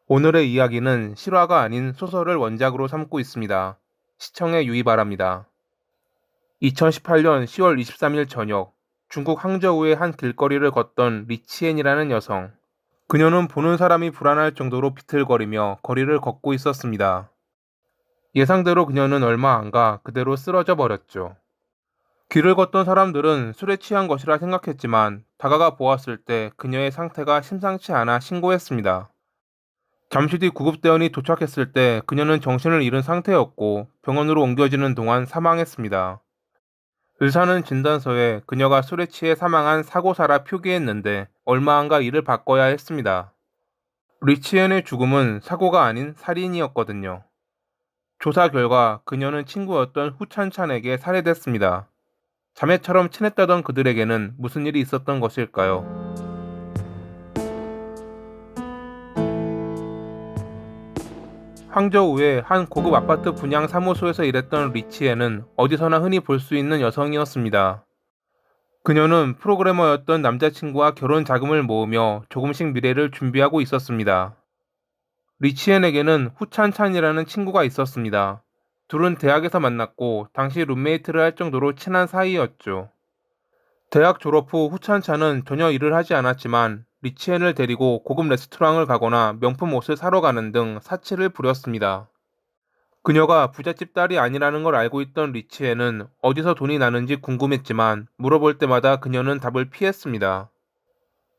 오늘의 이야기는 실화가 아닌 소설을 원작으로 삼고 있습니다. 시청에 유의 바랍니다. 2018년 10월 23일 저녁, 중국 항저우의 한 길거리를 걷던 리치엔이라는 여성. 그녀는 보는 사람이 불안할 정도로 비틀거리며 거리를 걷고 있었습니다. 예상대로 그녀는 얼마 안 가 그대로 쓰러져 버렸죠. 길을 걷던 사람들은 술에 취한 것이라 생각했지만 다가가 보았을 때 그녀의 상태가 심상치 않아 신고했습니다. 잠시 뒤 구급대원이 도착했을 때 그녀는 정신을 잃은 상태였고 병원으로 옮겨지는 동안 사망했습니다. 의사는 진단서에 그녀가 술에 취해 사망한 사고사라 표기했는데 얼마 안 가 이를 바꿔야 했습니다. 리치엔의 죽음은 사고가 아닌 살인이었거든요. 조사 결과 그녀는 친구였던 후찬찬에게 살해됐습니다. 자매처럼 친했다던 그들에게는 무슨 일이 있었던 것일까요? 항저우의 한 고급 아파트 분양 사무소에서 일했던 리치에는 어디서나 흔히 볼 수 있는 여성이었습니다. 그녀는 프로그래머였던 남자친구와 결혼 자금을 모으며 조금씩 미래를 준비하고 있었습니다. 리치엔에게는 후찬찬이라는 친구가 있었습니다. 둘은 대학에서 만났고 당시 룸메이트를 할 정도로 친한 사이였죠. 대학 졸업 후 후찬찬은 전혀 일을 하지 않았지만 리치엔을 데리고 고급 레스토랑을 가거나 명품 옷을 사러 가는 등 사치를 부렸습니다. 그녀가 부잣집 딸이 아니라는 걸 알고 있던 리치에는 어디서 돈이 나는지 궁금했지만 물어볼 때마다 그녀는 답을 피했습니다.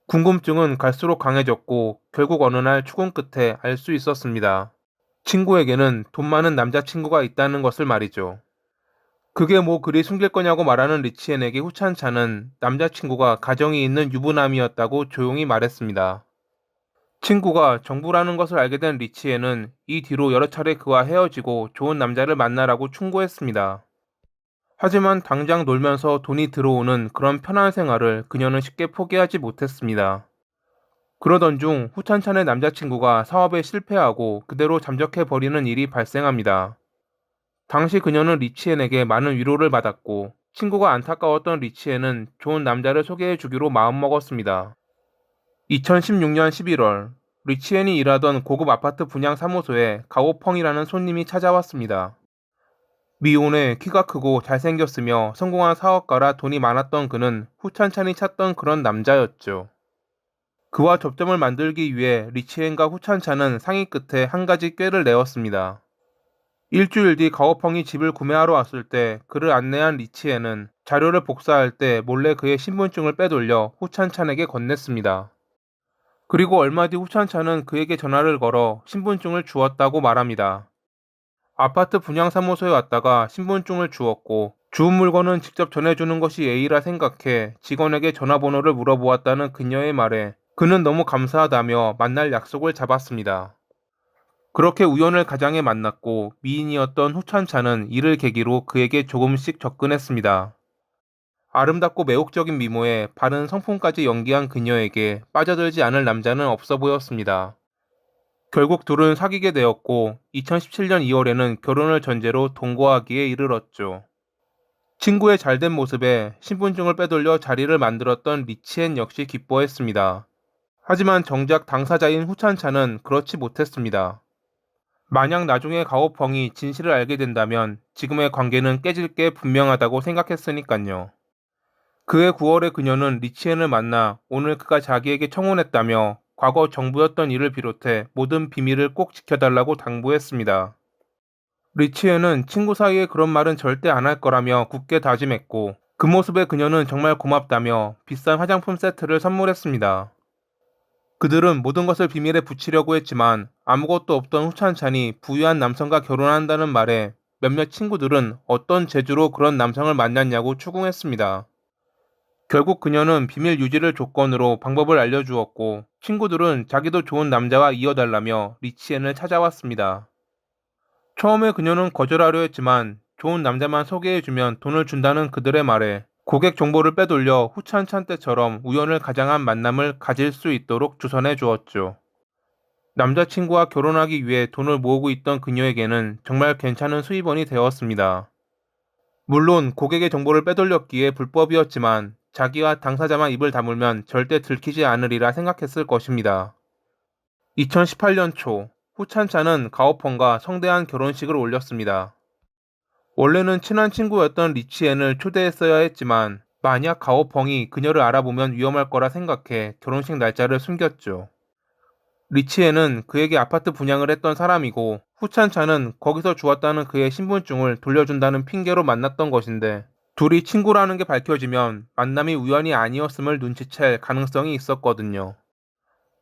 궁금증은 갈수록 강해졌고 결국 어느 날 추궁 끝에 알 수 있었습니다. 친구에게는 돈 많은 남자친구가 있다는 것을 말이죠. 그게 뭐 그리 숨길 거냐고 말하는 리치엔에게 후찬차는 남자친구가 가정이 있는 유부남이었다고 조용히 말했습니다. 친구가 정부라는 것을 알게 된 리치에는 이 뒤로 여러 차례 그와 헤어지고 좋은 남자를 만나라고 충고했습니다. 하지만 당장 놀면서 돈이 들어오는 그런 편한 생활을 그녀는 쉽게 포기하지 못했습니다. 그러던 중 후찬찬의 남자친구가 사업에 실패하고 그대로 잠적해버리는 일이 발생합니다. 당시 그녀는 리치엔에게 많은 위로를 받았고 친구가 안타까웠던 리치엔은 좋은 남자를 소개해주기로 마음먹었습니다. 2016년 11월, 리치엔이 일하던 고급 아파트 분양 사무소에 가오펑이라는 손님이 찾아왔습니다. 미혼에 키가 크고 잘생겼으며 성공한 사업가라 돈이 많았던 그는 후찬찬이 찾던 그런 남자였죠. 그와 접점을 만들기 위해 리치엔과 후찬찬은 상의 끝에 한 가지 꾀를 내었습니다. 일주일 뒤 가오펑이 집을 구매하러 왔을 때 그를 안내한 리치엔은 자료를 복사할 때 몰래 그의 신분증을 빼돌려 후찬찬에게 건넸습니다. 그리고 얼마 뒤 후찬차는 그에게 전화를 걸어 신분증을 주었다고 말합니다. 아파트 분양사무소에 왔다가 신분증을 주었고 주운 물건은 직접 전해주는 것이 예의라 생각해 직원에게 전화번호를 물어보았다는 그녀의 말에 그는 너무 감사하다며 만날 약속을 잡았습니다. 그렇게 우연을 가장에 만났고 미인이었던 후찬차는 이를 계기로 그에게 조금씩 접근했습니다. 아름답고 매혹적인 미모에 바른 성품까지 연기한 그녀에게 빠져들지 않을 남자는 없어 보였습니다. 결국 둘은 사귀게 되었고 2017년 2월에는 결혼을 전제로 동거하기에 이르렀죠. 친구의 잘된 모습에 신분증을 빼돌려 자리를 만들었던 리치엔 역시 기뻐했습니다. 하지만 정작 당사자인 후찬차는 그렇지 못했습니다. 만약 나중에 가오펑이 진실을 알게 된다면 지금의 관계는 깨질 게 분명하다고 생각했으니깐요. 그해 9월에 그녀는 리치엔을 만나 오늘 그가 자기에게 청혼했다며 과거 정부였던 일을 비롯해 모든 비밀을 꼭 지켜달라고 당부했습니다. 리치엔은 친구 사이에 그런 말은 절대 안 할 거라며 굳게 다짐했고 그 모습에 그녀는 정말 고맙다며 비싼 화장품 세트를 선물했습니다. 그들은 모든 것을 비밀에 붙이려고 했지만 아무것도 없던 후찬찬이 부유한 남성과 결혼한다는 말에 몇몇 친구들은 어떤 재주로 그런 남성을 만났냐고 추궁했습니다. 결국 그녀는 비밀 유지를 조건으로 방법을 알려주었고 친구들은 자기도 좋은 남자와 이어달라며 리치엔을 찾아왔습니다. 처음에 그녀는 거절하려 했지만 좋은 남자만 소개해주면 돈을 준다는 그들의 말에 고객 정보를 빼돌려 후찬찬 때처럼 우연을 가장한 만남을 가질 수 있도록 주선해 주었죠. 남자친구와 결혼하기 위해 돈을 모으고 있던 그녀에게는 정말 괜찮은 수입원이 되었습니다. 물론 고객의 정보를 빼돌렸기에 불법이었지만 자기와 당사자만 입을 다물면 절대 들키지 않으리라 생각했을 것입니다. 2018년 초 후찬차는 가오펑과 성대한 결혼식을 올렸습니다. 원래는 친한 친구였던 리치엔을 초대했어야 했지만 만약 가오펑이 그녀를 알아보면 위험할 거라 생각해 결혼식 날짜를 숨겼죠. 리치엔은 그에게 아파트 분양을 했던 사람이고 후찬차는 거기서 주었다는 그의 신분증을 돌려준다는 핑계로 만났던 것인데 둘이 친구라는 게 밝혀지면 만남이 우연이 아니었음을 눈치챌 가능성이 있었거든요.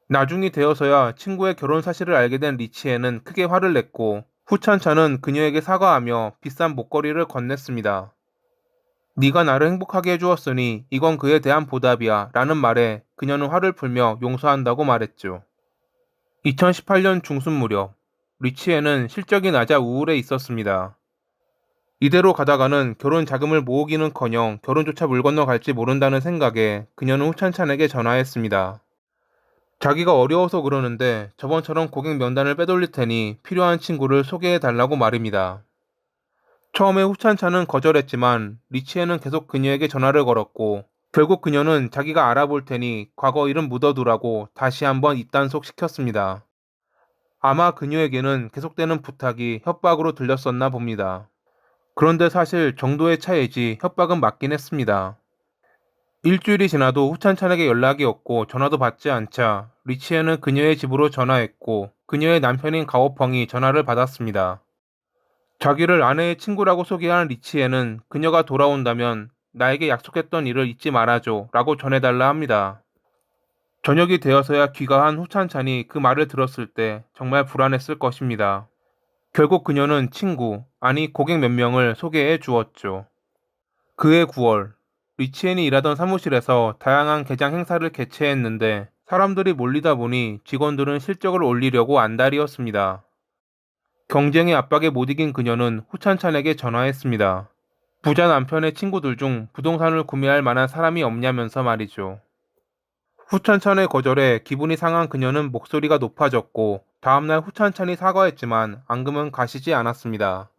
나중이 되어서야 친구의 결혼 사실을 알게 된 리치엔은 크게 화를 냈고 후찬차는 그녀에게 사과하며 비싼 목걸이를 건넸습니다. 네가 나를 행복하게 해주었으니 이건 그에 대한 보답이야 라는 말에 그녀는 화를 풀며 용서한다고 말했죠. 2018년 중순 무렵 리치엔은 실적이 낮아 우울해 있었습니다. 이대로 가다가는 결혼 자금을 모으기는커녕 결혼조차 물 건너갈지 모른다는 생각에 그녀는 후찬찬에게 전화했습니다. 자기가 어려워서 그러는데 저번처럼 고객 명단을 빼돌릴 테니 필요한 친구를 소개해 달라고 말입니다. 처음에 후찬찬은 거절했지만 리치에는 계속 그녀에게 전화를 걸었고 결국 그녀는 자기가 알아볼 테니 과거 일은 묻어두라고 다시 한번 입단속 시켰습니다. 아마 그녀에게는 계속되는 부탁이 협박으로 들렸었나 봅니다. 그런데 사실 정도의 차이지 협박은 맞긴 했습니다. 일주일이 지나도 후찬찬에게 연락이 없고 전화도 받지 않자 리치에는 그녀의 집으로 전화했고 그녀의 남편인 가오펑이 전화를 받았습니다. 자기를 아내의 친구라고 소개한 리치에는 그녀가 돌아온다면 나에게 약속했던 일을 잊지 말아줘 라고 전해달라 합니다. 저녁이 되어서야 귀가한 후찬찬이 그 말을 들었을 때 정말 불안했을 것입니다. 결국 그녀는 친구, 아니 고객 몇 명을 소개해 주었죠. 그해 9월, 리치엔이 일하던 사무실에서 다양한 개장 행사를 개최했는데 사람들이 몰리다 보니 직원들은 실적을 올리려고 안달이었습니다. 경쟁의 압박에 못 이긴 그녀는 후찬찬에게 전화했습니다. 부자 남편의 친구들 중 부동산을 구매할 만한 사람이 없냐면서 말이죠. 후찬찬의 거절에 기분이 상한 그녀는 목소리가 높아졌고 다음날 후찬찬이 사과했지만 앙금은 가시지 않았습니다.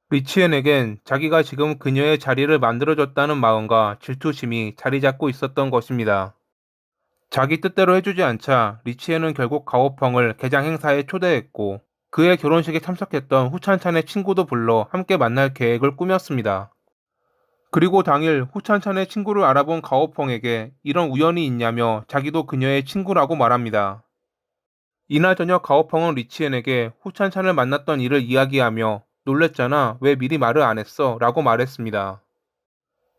리치엔에겐 자기가 지금 그녀의 자리를 만들어줬다는 마음과 질투심이 자리 잡고 있었던 것입니다. 자기 뜻대로 해주지 않자 리치엔은 결국 가오펑을 개장 행사에 초대했고 그의 결혼식에 참석했던 후찬찬의 친구도 불러 함께 만날 계획을 꾸몄습니다. 그리고 당일 후찬찬의 친구를 알아본 가오펑에게 이런 우연이 있냐며 자기도 그녀의 친구라고 말합니다. 이날 저녁 가오펑은 리치엔에게 후찬찬을 만났던 일을 이야기하며 놀랬잖아. 왜 미리 말을 안 했어? 라고 말했습니다.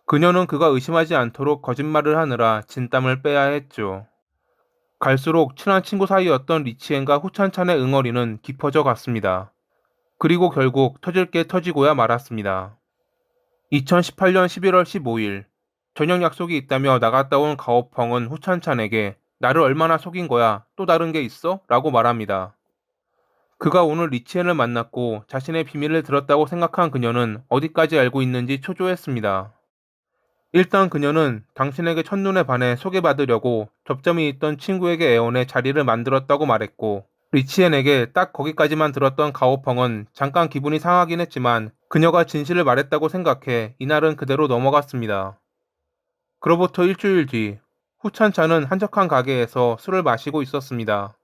그녀는 그가 의심하지 않도록 거짓말을 하느라 진땀을 빼야 했죠. 갈수록 친한 친구 사이였던 리치엔과 후찬찬의 응어리는 깊어져 갔습니다. 그리고 결국 터질 게 터지고야 말았습니다. 2018년 11월 15일 저녁 약속이 있다며 나갔다 온 가오펑은 후찬찬에게 나를 얼마나 속인 거야? 또 다른 게 있어? 라고 말합니다. 그가 오늘 리치엔을 만났고 자신의 비밀을 들었다고 생각한 그녀는 어디까지 알고 있는지 초조했습니다. 일단 그녀는 당신에게 첫눈에 반해 소개받으려고 접점이 있던 친구에게 애원해 자리를 만들었다고 말했고 리치엔에게 딱 거기까지만 들었던 가오펑은 잠깐 기분이 상하긴 했지만 그녀가 진실을 말했다고 생각해 이날은 그대로 넘어갔습니다. 그로부터 일주일 뒤 후찬차는 한적한 가게에서 술을 마시고 있었습니다.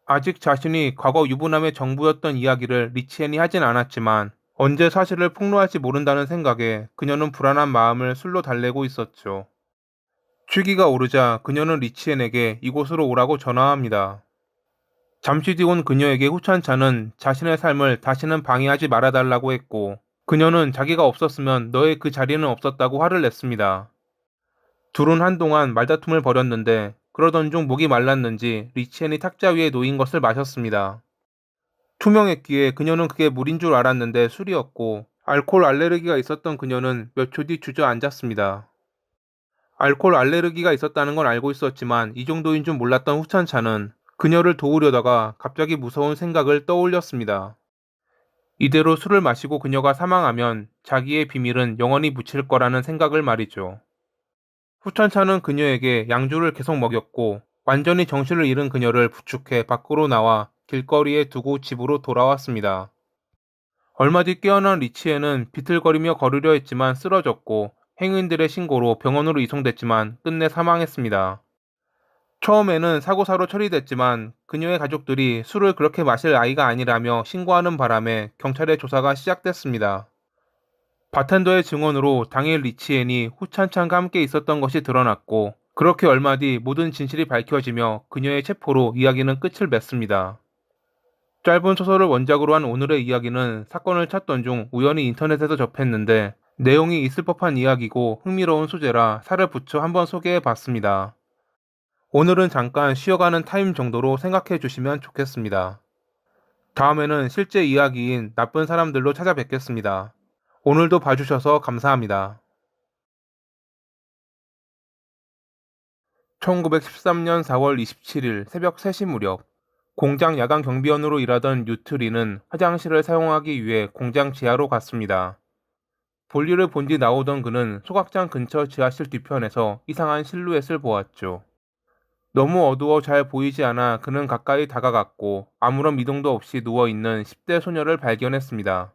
아직 자신이 과거 유부남의 정부였던 이야기를 리치엔이 하진 않았지만 언제 사실을 폭로할지 모른다는 생각에 그녀는 불안한 마음을 술로 달래고 있었죠. 취기가 오르자 그녀는 리치엔에게 이곳으로 오라고 전화합니다. 잠시 뒤 온 그녀에게 후찬차는 자신의 삶을 다시는 방해하지 말아달라고 했고 그녀는 자기가 없었으면 너의 그 자리는 없었다고 화를 냈습니다. 둘은 한동안 말다툼을 벌였는데 그러던 중 목이 말랐는지 리치엔이 탁자 위에 놓인 것을 마셨습니다. 투명했기에 그녀는 그게 물인 줄 알았는데 술이었고 알코올 알레르기가 있었던 그녀는 몇 초 뒤 주저앉았습니다. 알코올 알레르기가 있었다는 건 알고 있었지만 이 정도인 줄 몰랐던 후찬차는 그녀를 도우려다가 갑자기 무서운 생각을 떠올렸습니다. 이대로 술을 마시고 그녀가 사망하면 자기의 비밀은 영원히 묻힐 거라는 생각을 말이죠. 후찬차는 그녀에게 양주를 계속 먹였고 완전히 정신을 잃은 그녀를 부축해 밖으로 나와 길거리에 두고 집으로 돌아왔습니다. 얼마 뒤 깨어난 리치에는 비틀거리며 걸으려 했지만 쓰러졌고 행인들의 신고로 병원으로 이송됐지만 끝내 사망했습니다. 처음에는 사고사로 처리됐지만 그녀의 가족들이 술을 그렇게 마실 아이가 아니라며 신고하는 바람에 경찰의 조사가 시작됐습니다. 바텐더의 증언으로 당일 리치엔이 후찬찬과 함께 있었던 것이 드러났고, 그렇게 얼마 뒤 모든 진실이 밝혀지며 그녀의 체포로 이야기는 끝을 맺습니다. 짧은 소설을 원작으로 한 오늘의 이야기는 사건을 찾던 중 우연히 인터넷에서 접했는데 내용이 있을 법한 이야기고 흥미로운 소재라 살을 붙여 한번 소개해 봤습니다. 오늘은 잠깐 쉬어가는 타임 정도로 생각해 주시면 좋겠습니다. 다음에는 실제 이야기인 나쁜 사람들로 찾아뵙겠습니다. 오늘도 봐주셔서 감사합니다. 1913년 4월 27일 새벽 3시 무렵, 공장 야간 경비원으로 일하던 뉴트리는 화장실을 사용하기 위해 공장 지하로 갔습니다. 볼일을 본 뒤 나오던 그는 소각장 근처 지하실 뒤편에서 이상한 실루엣을 보았죠. 너무 어두워 잘 보이지 않아 그는 가까이 다가갔고 아무런 미동도 없이 누워있는 10대 소녀를 발견했습니다.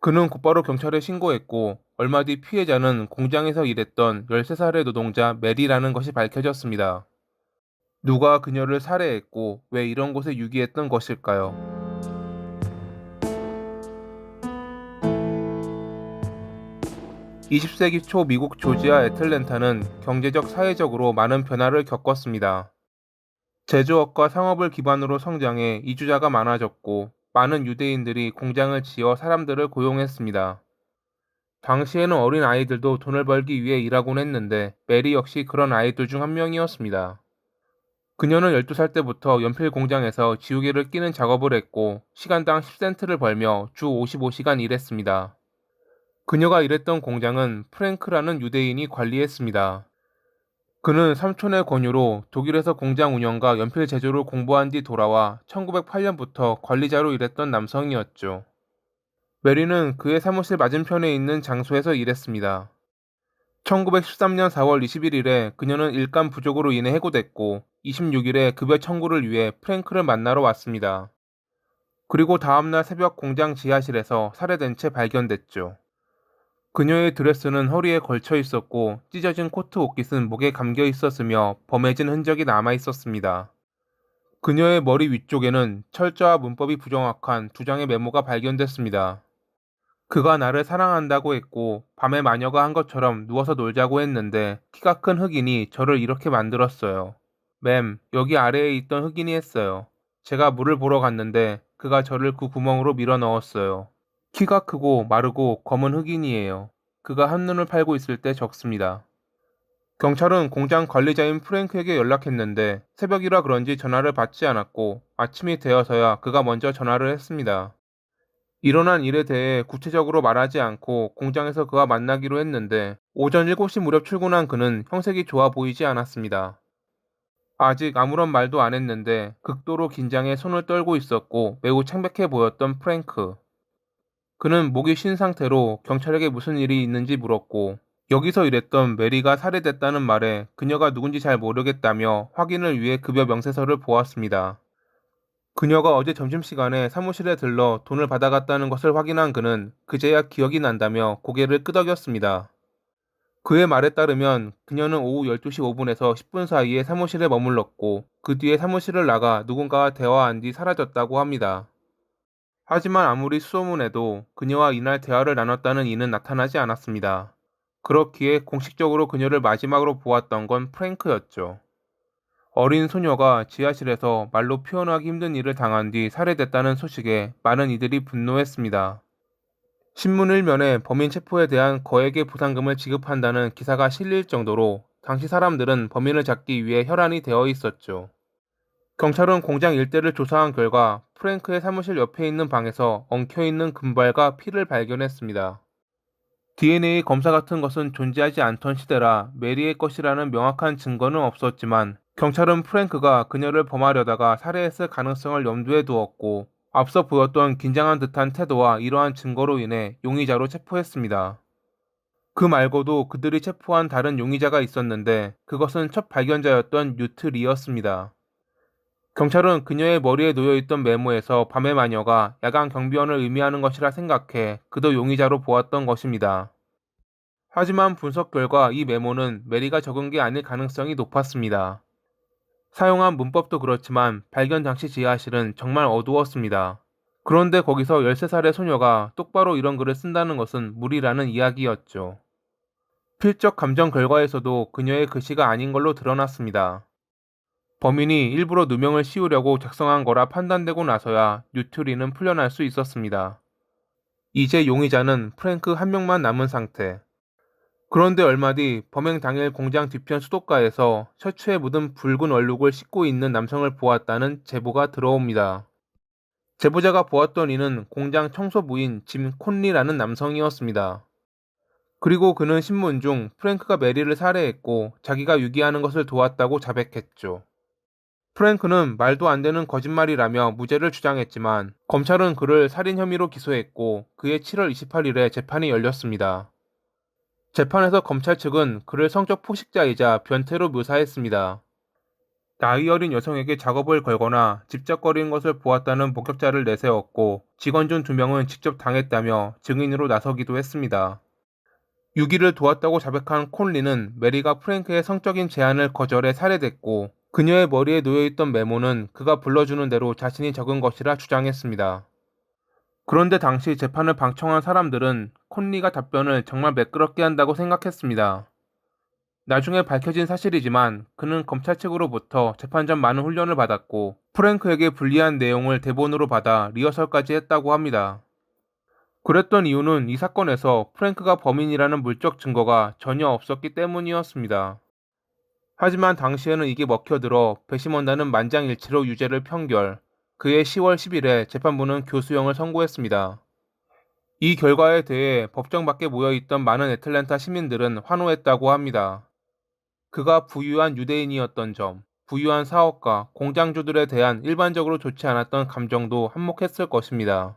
그는 곧바로 경찰에 신고했고 얼마 뒤 피해자는 공장에서 일했던 13살의 노동자 메리라는 것이 밝혀졌습니다. 누가 그녀를 살해했고 왜 이런 곳에 유기했던 것일까요? 20세기 초 미국 조지아 애틀랜타는 경제적 사회적으로 많은 변화를 겪었습니다. 제조업과 상업을 기반으로 성장해 이주자가 많아졌고 많은 유대인들이 공장을 지어 사람들을 고용했습니다. 당시에는 어린 아이들도 돈을 벌기 위해 일하곤 했는데 메리 역시 그런 아이들 중 한 명이었습니다. 그녀는 12살 때부터 연필 공장에서 지우개를 끼는 작업을 했고 시간당 10센트를 벌며 주 55시간 일했습니다. 그녀가 일했던 공장은 프랭크라는 유대인이 관리했습니다. 그는 삼촌의 권유로 독일에서 공장 운영과 연필 제조를 공부한 뒤 돌아와 1908년부터 관리자로 일했던 남성이었죠. 메리는 그의 사무실 맞은편에 있는 장소에서 일했습니다. 1913년 4월 21일에 그녀는 일감 부족으로 인해 해고됐고 26일에 급여 청구를 위해 프랭크를 만나러 왔습니다. 그리고 다음날 새벽 공장 지하실에서 살해된 채 발견됐죠. 그녀의 드레스는 허리에 걸쳐 있었고 찢어진 코트 옷깃은 목에 감겨 있었으며 범해진 흔적이 남아 있었습니다. 그녀의 머리 위쪽에는 철자와 문법이 부정확한 두 장의 메모가 발견됐습니다. 그가 나를 사랑한다고 했고 밤에 마녀가 한 것처럼 누워서 놀자고 했는데 키가 큰 흑인이 저를 이렇게 만들었어요. 맴, 여기 아래에 있던 흑인이 했어요. 제가 물을 보러 갔는데 그가 저를 그 구멍으로 밀어 넣었어요. 키가 크고 마르고 검은 흑인이에요. 그가 한눈을 팔고 있을 때 적습니다. 경찰은 공장 관리자인 프랭크에게 연락했는데 새벽이라 그런지 전화를 받지 않았고 아침이 되어서야 그가 먼저 전화를 했습니다. 일어난 일에 대해 구체적으로 말하지 않고 공장에서 그와 만나기로 했는데 오전 7시 무렵 출근한 그는 형색이 좋아 보이지 않았습니다. 아직 아무런 말도 안 했는데 극도로 긴장해 손을 떨고 있었고 매우 창백해 보였던 프랭크. 그는 목이 쉰 상태로 경찰에게 무슨 일이 있는지 물었고 여기서 일했던 메리가 살해됐다는 말에 그녀가 누군지 잘 모르겠다며 확인을 위해 급여 명세서를 보았습니다. 그녀가 어제 점심시간에 사무실에 들러 돈을 받아갔다는 것을 확인한 그는 그제야 기억이 난다며 고개를 끄덕였습니다. 그의 말에 따르면 그녀는 오후 12시 5분에서 10분 사이에 사무실에 머물렀고 그 뒤에 사무실을 나가 누군가와 대화한 뒤 사라졌다고 합니다. 하지만 아무리 수소문해도 그녀와 이날 대화를 나눴다는 이는 나타나지 않았습니다. 그렇기에 공식적으로 그녀를 마지막으로 보았던 건 프랭크였죠. 어린 소녀가 지하실에서 말로 표현하기 힘든 일을 당한 뒤 살해됐다는 소식에 많은 이들이 분노했습니다. 신문 일면에 범인 체포에 대한 거액의 보상금을 지급한다는 기사가 실릴 정도로 당시 사람들은 범인을 잡기 위해 혈안이 되어 있었죠. 경찰은 공장 일대를 조사한 결과 프랭크의 사무실 옆에 있는 방에서 엉켜있는 금발과 피를 발견했습니다. DNA 검사 같은 것은 존재하지 않던 시대라 메리의 것이라는 명확한 증거는 없었지만 경찰은 프랭크가 그녀를 범하려다가 살해했을 가능성을 염두에 두었고 앞서 보였던 긴장한 듯한 태도와 이러한 증거로 인해 용의자로 체포했습니다. 그 말고도 그들이 체포한 다른 용의자가 있었는데 그것은 첫 발견자였던 뉴트 리였습니다. 경찰은 그녀의 머리에 놓여있던 메모에서 밤의 마녀가 야간 경비원을 의미하는 것이라 생각해 그도 용의자로 보았던 것입니다. 하지만 분석 결과 이 메모는 메리가 적은 게 아닐 가능성이 높았습니다. 사용한 문법도 그렇지만 발견 당시 지하실은 정말 어두웠습니다. 그런데 거기서 13살의 소녀가 똑바로 이런 글을 쓴다는 것은 무리라는 이야기였죠. 필적 감정 결과에서도 그녀의 글씨가 아닌 걸로 드러났습니다. 범인이 일부러 누명을 씌우려고 작성한 거라 판단되고 나서야 뉴트리는 풀려날 수 있었습니다. 이제 용의자는 프랭크 한 명만 남은 상태. 그런데 얼마 뒤 범행 당일 공장 뒤편 수도가에서 셔츠에 묻은 붉은 얼룩을 씻고 있는 남성을 보았다는 제보가 들어옵니다. 제보자가 보았던 이는 공장 청소부인 짐 콘리라는 남성이었습니다. 그리고 그는 신문 중 프랭크가 메리를 살해했고 자기가 유기하는 것을 도왔다고 자백했죠. 프랭크는 말도 안 되는 거짓말이라며 무죄를 주장했지만 검찰은 그를 살인 혐의로 기소했고 그해 7월 28일에 재판이 열렸습니다. 재판에서 검찰 측은 그를 성적 포식자이자 변태로 묘사했습니다. 나이 어린 여성에게 작업을 걸거나 집적거리는 것을 보았다는 목격자를 내세웠고 직원 중 2명은 직접 당했다며 증인으로 나서기도 했습니다. 유기를 도왔다고 자백한 콘리는 메리가 프랭크의 성적인 제안을 거절해 살해됐고 그녀의 머리에 놓여있던 메모는 그가 불러주는 대로 자신이 적은 것이라 주장했습니다. 그런데 당시 재판을 방청한 사람들은 콘리가 답변을 정말 매끄럽게 한다고 생각했습니다. 나중에 밝혀진 사실이지만 그는 검찰 측으로부터 재판 전 많은 훈련을 받았고 프랭크에게 불리한 내용을 대본으로 받아 리허설까지 했다고 합니다. 그랬던 이유는 이 사건에서 프랭크가 범인이라는 물적 증거가 전혀 없었기 때문이었습니다. 하지만 당시에는 이게 먹혀들어 배심원단은 만장일치로 유죄를 판결, 그해 10월 10일에 재판부는 교수형을 선고했습니다. 이 결과에 대해 법정 밖에 모여있던 많은 애틀랜타 시민들은 환호했다고 합니다. 그가 부유한 유대인이었던 점, 부유한 사업가, 공장주들에 대한 일반적으로 좋지 않았던 감정도 한몫했을 것입니다.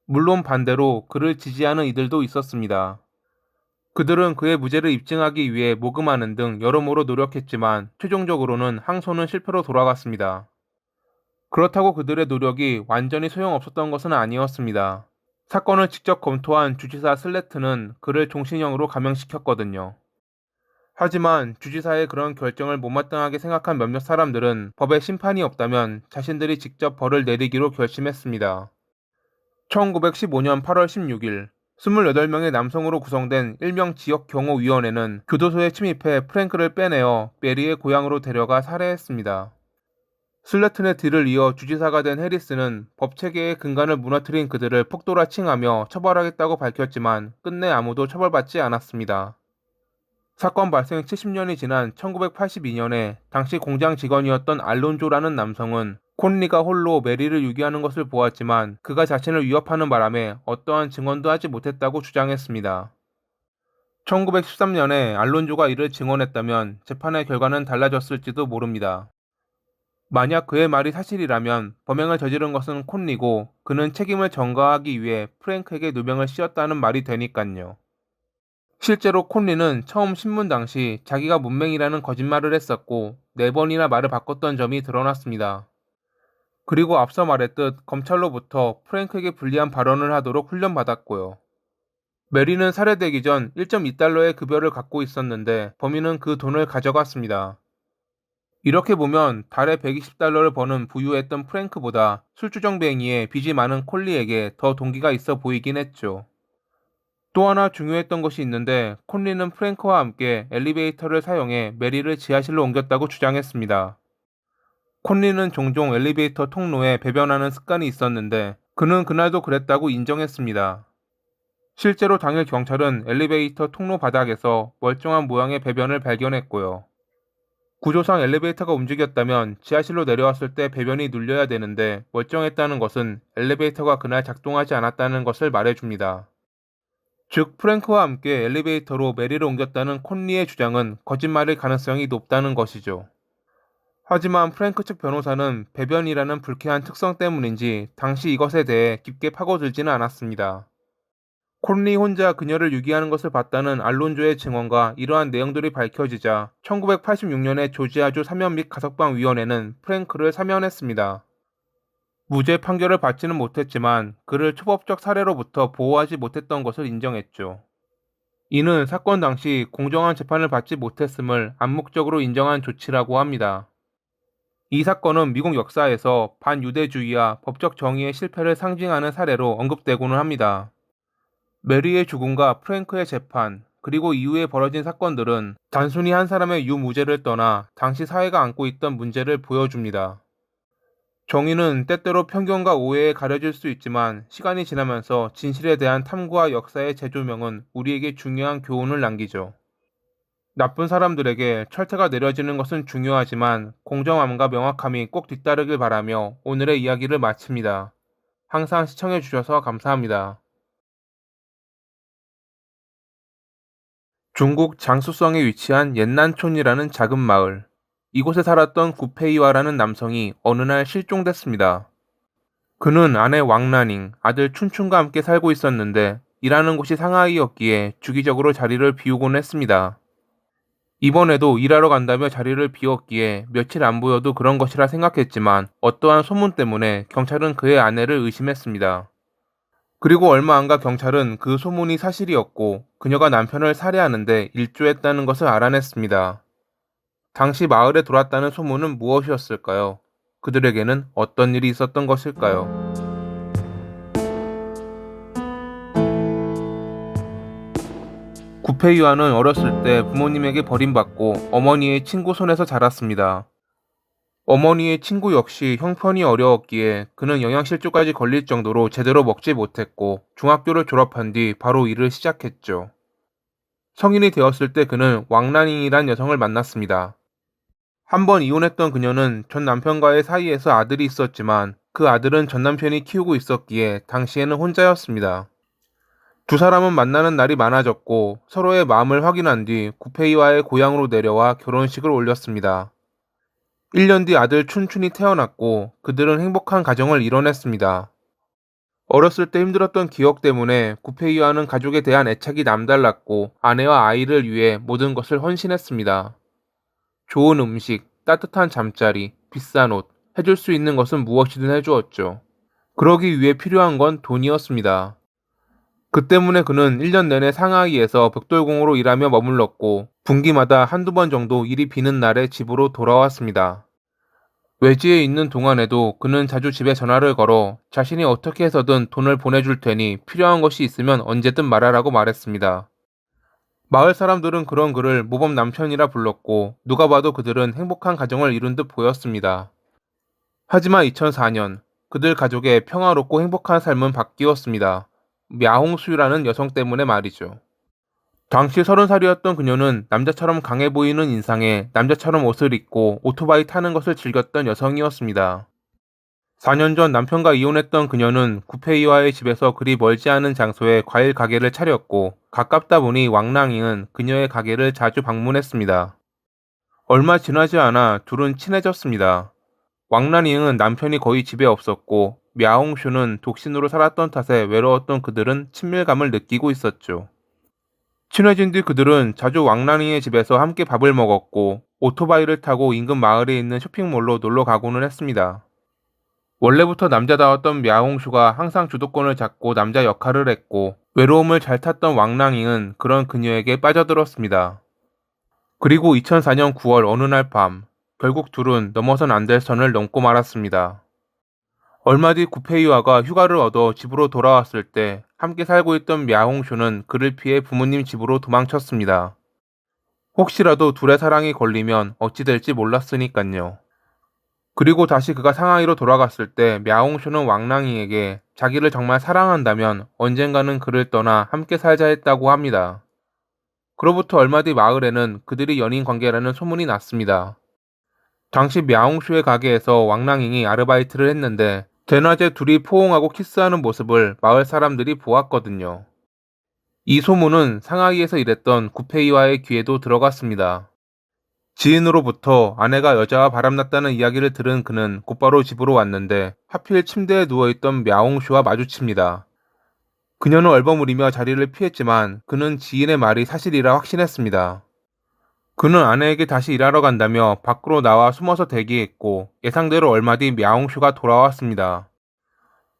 물론 반대로 그를 지지하는 이들도 있었습니다. 그들은 그의 무죄를 입증하기 위해 모금하는 등 여러모로 노력했지만 최종적으로는 항소는 실패로 돌아갔습니다. 그렇다고 그들의 노력이 완전히 소용없었던 것은 아니었습니다. 사건을 직접 검토한 주지사 슬래트는 그를 종신형으로 감형시켰거든요. 하지만 주지사의 그런 결정을 못마땅하게 생각한 몇몇 사람들은 법에 심판이 없다면 자신들이 직접 벌을 내리기로 결심했습니다. 1915년 8월 16일 28명의 남성으로 구성된 일명 지역경호위원회는 교도소에 침입해 프랭크를 빼내어 메리의 고향으로 데려가 살해했습니다. 슬래튼의 뒤를 이어 주지사가 된 해리스는 법체계의 근간을 무너뜨린 그들을 폭도라 칭하며 처벌하겠다고 밝혔지만 끝내 아무도 처벌받지 않았습니다. 사건 발생 70년이 지난 1982년에 당시 공장 직원이었던 알론조라는 남성은 콘리가 홀로 메리를 유기하는 것을 보았지만 그가 자신을 위협하는 바람에 어떠한 증언도 하지 못했다고 주장했습니다. 1913년에 알론조가 이를 증언했다면 재판의 결과는 달라졌을지도 모릅니다. 만약 그의 말이 사실이라면 범행을 저지른 것은 콘리고 그는 책임을 전가하기 위해 프랭크에게 누명을 씌웠다는 말이 되니깐요. 실제로 콘리는 처음 신문 당시 자기가 문맹이라는 거짓말을 했었고 4번이나 말을 바꿨던 점이 드러났습니다. 그리고 앞서 말했듯 검찰로부터 프랭크에게 불리한 발언을 하도록 훈련받았고요. 메리는 살해되기 전 1.2달러의 급여를 갖고 있었는데 범인은 그 돈을 가져갔습니다. 이렇게 보면 달에 120달러를 버는 부유했던 프랭크보다 술주정뱅이에 빚이 많은 콜리에게 더 동기가 있어 보이긴 했죠. 또 하나 중요했던 것이 있는데 콘리는 프랭크와 함께 엘리베이터를 사용해 메리를 지하실로 옮겼다고 주장했습니다. 콘리는 종종 엘리베이터 통로에 배변하는 습관이 있었는데 그는 그날도 그랬다고 인정했습니다. 실제로 당일 경찰은 엘리베이터 통로 바닥에서 멀쩡한 모양의 배변을 발견했고요. 구조상 엘리베이터가 움직였다면 지하실로 내려왔을 때 배변이 눌려야 되는데 멀쩡했다는 것은 엘리베이터가 그날 작동하지 않았다는 것을 말해줍니다. 즉 프랭크와 함께 엘리베이터로 메리를 옮겼다는 콘리의 주장은 거짓말일 가능성이 높다는 것이죠. 하지만 프랭크 측 변호사는 배변이라는 불쾌한 특성 때문인지 당시 이것에 대해 깊게 파고들지는 않았습니다. 콘리 혼자 그녀를 유기하는 것을 봤다는 알론조의 증언과 이러한 내용들이 밝혀지자 1986년에 조지아주 사면 및 가석방위원회는 프랭크를 사면했습니다. 무죄 판결을 받지는 못했지만 그를 초법적 살해로부터 보호하지 못했던 것을 인정했죠. 이는 사건 당시 공정한 재판을 받지 못했음을 암묵적으로 인정한 조치라고 합니다. 이 사건은 미국 역사에서 반유대주의와 법적 정의의 실패를 상징하는 사례로 언급되고는 합니다. 메리의 죽음과 프랭크의 재판, 그리고 이후에 벌어진 사건들은 단순히 한 사람의 유무죄를 떠나 당시 사회가 안고 있던 문제를 보여줍니다. 정의는 때때로 편견과 오해에 가려질 수 있지만 시간이 지나면서 진실에 대한 탐구와 역사의 재조명은 우리에게 중요한 교훈을 남기죠. 나쁜 사람들에게 철퇴가 내려지는 것은 중요하지만 공정함과 명확함이 꼭 뒤따르길 바라며 오늘의 이야기를 마칩니다. 항상 시청해주셔서 감사합니다. 중국 장수성에 위치한 옛난촌이라는 작은 마을. 이곳에 살았던 구페이와라는 남성이 어느 날 실종됐습니다. 그는 아내 왕란잉, 아들 춘춘과 함께 살고 있었는데 일하는 곳이 상하이였기에 주기적으로 자리를 비우곤 했습니다. 이번에도 일하러 간다며 자리를 비웠기에 며칠 안 보여도 그런 것이라 생각했지만 어떠한 소문 때문에 경찰은 그의 아내를 의심했습니다. 그리고 얼마 안 가 경찰은 그 소문이 사실이었고 그녀가 남편을 살해하는데 일조했다는 것을 알아냈습니다. 당시 마을에 돌았다는 소문은 무엇이었을까요? 그들에게는 어떤 일이 있었던 것일까요? 구페이와는 어렸을 때 부모님에게 버림받고 어머니의 친구 손에서 자랐습니다. 어머니의 친구 역시 형편이 어려웠기에 그는 영양실조까지 걸릴 정도로 제대로 먹지 못했고 중학교를 졸업한 뒤 바로 일을 시작했죠. 성인이 되었을 때 그는 왕란잉이란 여성을 만났습니다. 한 번 이혼했던 그녀는 전 남편과의 사이에서 아들이 있었지만 그 아들은 전 남편이 키우고 있었기에 당시에는 혼자였습니다. 두 사람은 만나는 날이 많아졌고 서로의 마음을 확인한 뒤 구페이와의 고향으로 내려와 결혼식을 올렸습니다. 1년 뒤 아들 춘춘이 태어났고 그들은 행복한 가정을 이뤄냈습니다. 어렸을 때 힘들었던 기억 때문에 구페이와는 가족에 대한 애착이 남달랐고 아내와 아이를 위해 모든 것을 헌신했습니다. 좋은 음식, 따뜻한 잠자리, 비싼 옷, 해줄 수 있는 것은 무엇이든 해주었죠. 그러기 위해 필요한 건 돈이었습니다. 그 때문에 그는 1년 내내 상하이에서 벽돌공으로 일하며 머물렀고 분기마다 한두 번 정도 일이 비는 날에 집으로 돌아왔습니다. 외지에 있는 동안에도 그는 자주 집에 전화를 걸어 자신이 어떻게 해서든 돈을 보내줄 테니 필요한 것이 있으면 언제든 말하라고 말했습니다. 마을 사람들은 그런 그를 모범 남편이라 불렀고 누가 봐도 그들은 행복한 가정을 이룬 듯 보였습니다. 하지만 2004년 그들 가족의 평화롭고 행복한 삶은 바뀌었습니다. мя홍수라는 여성 때문에 말이죠. 당시 30살이었던 그녀는 남자처럼 강해 보이는 인상에 남자처럼 옷을 입고 오토바이 타는 것을 즐겼던 여성이었습니다. 4년 전 남편과 이혼했던 그녀는 구페이와의 집에서 그리 멀지 않은 장소에 과일 가게를 차렸고 가깝다 보니 왕랑잉은 그녀의 가게를 자주 방문했습니다. 얼마 지나지 않아 둘은 친해졌습니다. 왕란잉은 남편이 거의 집에 없었고 мя홍슈는 독신으로 살았던 탓에 외로웠던 그들은 친밀감을 느끼고 있었죠. 친해진 뒤 그들은 자주 왕란잉의 집에서 함께 밥을 먹었고 오토바이를 타고 인근 마을에 있는 쇼핑몰로 놀러 가고는 했습니다. 원래부터 남자다웠던 мя홍슈가 항상 주도권을 잡고 남자 역할을 했고 외로움을 잘 탔던 왕랑잉은 그런 그녀에게 빠져들었습니다. 그리고 2004년 9월 어느 날 밤 결국 둘은 넘어선 안 될 선을 넘고 말았습니다. 얼마 뒤 구페이와가 휴가를 얻어 집으로 돌아왔을 때 함께 살고 있던 мя홍슈는 그를 피해 부모님 집으로 도망쳤습니다. 혹시라도 둘의 사랑이 걸리면 어찌 될지 몰랐으니깐요. 그리고 다시 그가 상하이로 돌아갔을 때 мя홍슈는 왕랑이에게 자기를 정말 사랑한다면 언젠가는 그를 떠나 함께 살자 했다고 합니다. 그로부터 얼마 뒤 마을에는 그들이 연인 관계라는 소문이 났습니다. 당시 мя홍슈의 가게에서 왕랑잉이 아르바이트를 했는데 대낮에 둘이 포옹하고 키스하는 모습을 마을 사람들이 보았거든요. 이 소문은 상하이에서 일했던 구페이와의 귀에도 들어갔습니다. 지인으로부터 아내가 여자와 바람났다는 이야기를 들은 그는 곧바로 집으로 왔는데 하필 침대에 누워있던 мя홍슈와 마주칩니다. 그녀는 얼버무리며 자리를 피했지만 그는 지인의 말이 사실이라 확신했습니다. 그는 아내에게 다시 일하러 간다며 밖으로 나와 숨어서 대기했고 예상대로 얼마 뒤 мя홍슈가 돌아왔습니다.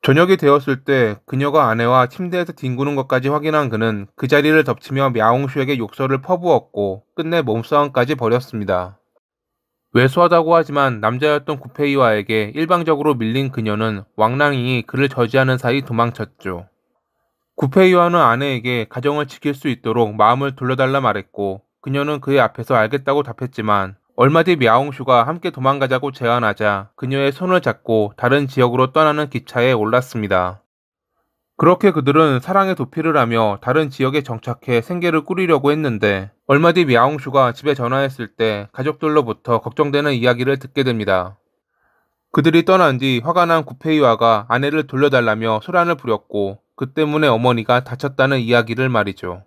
저녁이 되었을 때 그녀가 아내와 침대에서 뒹구는 것까지 확인한 그는 그 자리를 덮치며 мя홍슈에게 욕설을 퍼부었고 끝내 몸싸움까지 벌였습니다. 왜소하다고 하지만 남자였던 구페이와에게 일방적으로 밀린 그녀는 왕랑이 그를 저지하는 사이 도망쳤죠. 구페이와는 아내에게 가정을 지킬 수 있도록 마음을 돌려달라 말했고 그녀는 그의 앞에서 알겠다고 답했지만 얼마 뒤 мя옹슈가 함께 도망가자고 제안하자 그녀의 손을 잡고 다른 지역으로 떠나는 기차에 올랐습니다. 그렇게 그들은 사랑의 도피를 하며 다른 지역에 정착해 생계를 꾸리려고 했는데 얼마 뒤 мя옹슈가 집에 전화했을 때 가족들로부터 걱정되는 이야기를 듣게 됩니다. 그들이 떠난 뒤 화가 난 구페이와가 아내를 돌려달라며 소란을 부렸고 그 때문에 어머니가 다쳤다는 이야기를 말이죠.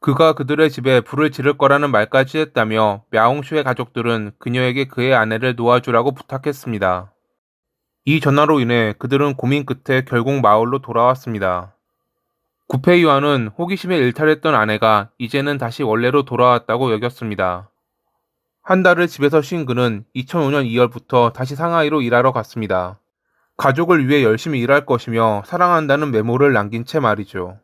그가 그들의 집에 불을 지를 거라는 말까지 했다며 мя옹슈의 가족들은 그녀에게 그의 아내를 놓아주라고 부탁했습니다. 이 전화로 인해 그들은 고민 끝에 결국 마을로 돌아왔습니다. 구페이와는 호기심에 일탈했던 아내가 이제는 다시 원래로 돌아왔다고 여겼습니다. 한 달을 집에서 쉰 그는 2005년 2월부터 다시 상하이로 일하러 갔습니다. 가족을 위해 열심히 일할 것이며 사랑한다는 메모를 남긴 채 말이죠.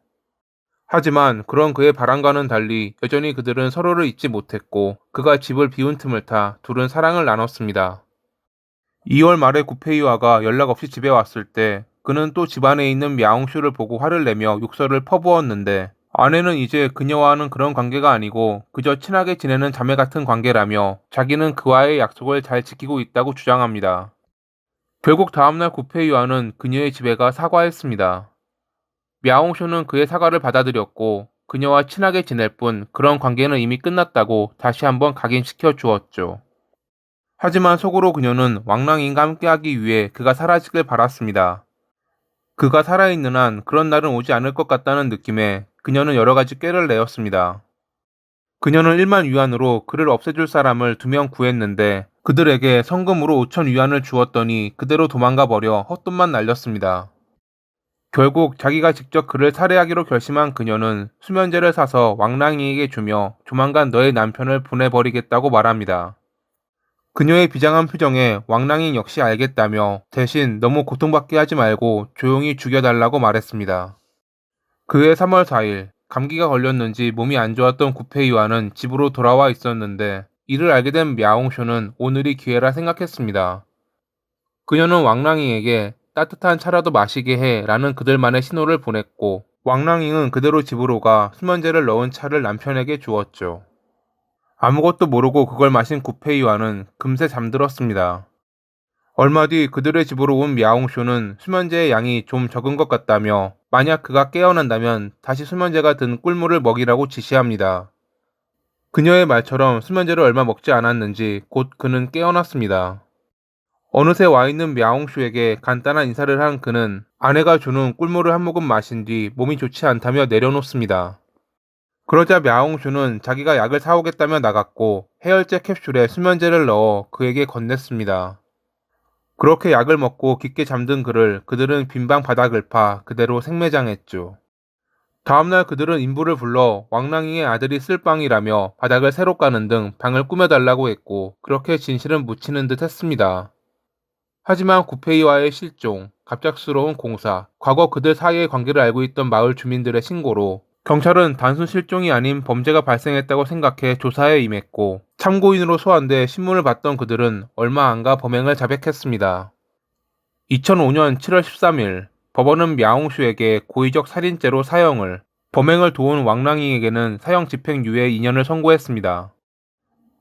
하지만 그런 그의 바람과는 달리 여전히 그들은 서로를 잊지 못했고 그가 집을 비운 틈을 타 둘은 사랑을 나눴습니다. 2월 말에 구페이와가 연락 없이 집에 왔을 때 그는 또 집안에 있는 мя옹슈를 보고 화를 내며 욕설을 퍼부었는데 아내는 이제 그녀와는 그런 관계가 아니고 그저 친하게 지내는 자매 같은 관계라며 자기는 그와의 약속을 잘 지키고 있다고 주장합니다. 결국 다음날 구페이와는 그녀의 집에 가 사과했습니다. мя옹쇼는 그의 사과를 받아들였고 그녀와 친하게 지낼 뿐 그런 관계는 이미 끝났다고 다시 한번 각인시켜 주었죠. 하지만 속으로 그녀는 왕랑인과 함께하기 위해 그가 사라지길 바랐습니다. 그가 살아있는 한 그런 날은 오지 않을 것 같다는 느낌에 그녀는 여러 가지 꾀를 내었습니다. 그녀는 1만 위안으로 그를 없애줄 사람을 2명 구했는데 그들에게 성금으로 5천 위안을 주었더니 그대로 도망가 버려 헛돈만 날렸습니다. 결국 자기가 직접 그를 살해하기로 결심한 그녀는 수면제를 사서 왕랑이에게 주며 조만간 너의 남편을 보내버리겠다고 말합니다. 그녀의 비장한 표정에 왕랑이 역시 알겠다며 대신 너무 고통받게 하지 말고 조용히 죽여달라고 말했습니다. 그해 3월 4일 감기가 걸렸는지 몸이 안 좋았던 구페이와는 집으로 돌아와 있었는데 이를 알게 된 мя옹쇼는 오늘이 기회라 생각했습니다. 그녀는 왕랑이에게 따뜻한 차라도 마시게 해 라는 그들만의 신호를 보냈고 왕랑이는 그대로 집으로 가 수면제를 넣은 차를 남편에게 주었죠. 아무것도 모르고 그걸 마신 구페이와는 금세 잠들었습니다. 얼마 뒤 그들의 집으로 온 мя옹쇼는 수면제의 양이 좀 적은 것 같다며 만약 그가 깨어난다면 다시 수면제가 든 꿀물을 먹이라고 지시합니다. 그녀의 말처럼 수면제를 얼마 먹지 않았는지 곧 그는 깨어났습니다. 어느새 와 있는 мя옹쇼에게 간단한 인사를 한 그는 아내가 주는 꿀물을 한 모금 마신 뒤 몸이 좋지 않다며 내려놓습니다. 그러자 мя옹쇼는 자기가 약을 사오겠다며 나갔고 해열제 캡슐에 수면제를 넣어 그에게 건넸습니다. 그렇게 약을 먹고 깊게 잠든 그를 그들은 빈방 바닥을 파 그대로 생매장했죠. 다음날 그들은 인부를 불러 왕랑이의 아들이 쓸 방이라며 바닥을 새로 까는 등 방을 꾸며달라고 했고 그렇게 진실은 묻히는 듯 했습니다. 하지만 구페이와의 실종, 갑작스러운 공사, 과거 그들 사이의 관계를 알고 있던 마을 주민들의 신고로 경찰은 단순 실종이 아닌 범죄가 발생했다고 생각해 조사에 임했고 참고인으로 소환돼 신문을 봤던 그들은 얼마 안가 범행을 자백했습니다. 2005년 7월 13일 법원은 мя옹슈에게 고의적 살인죄로 사형을, 범행을 도운 왕랑이에게는 사형 집행유예 2년을 선고했습니다.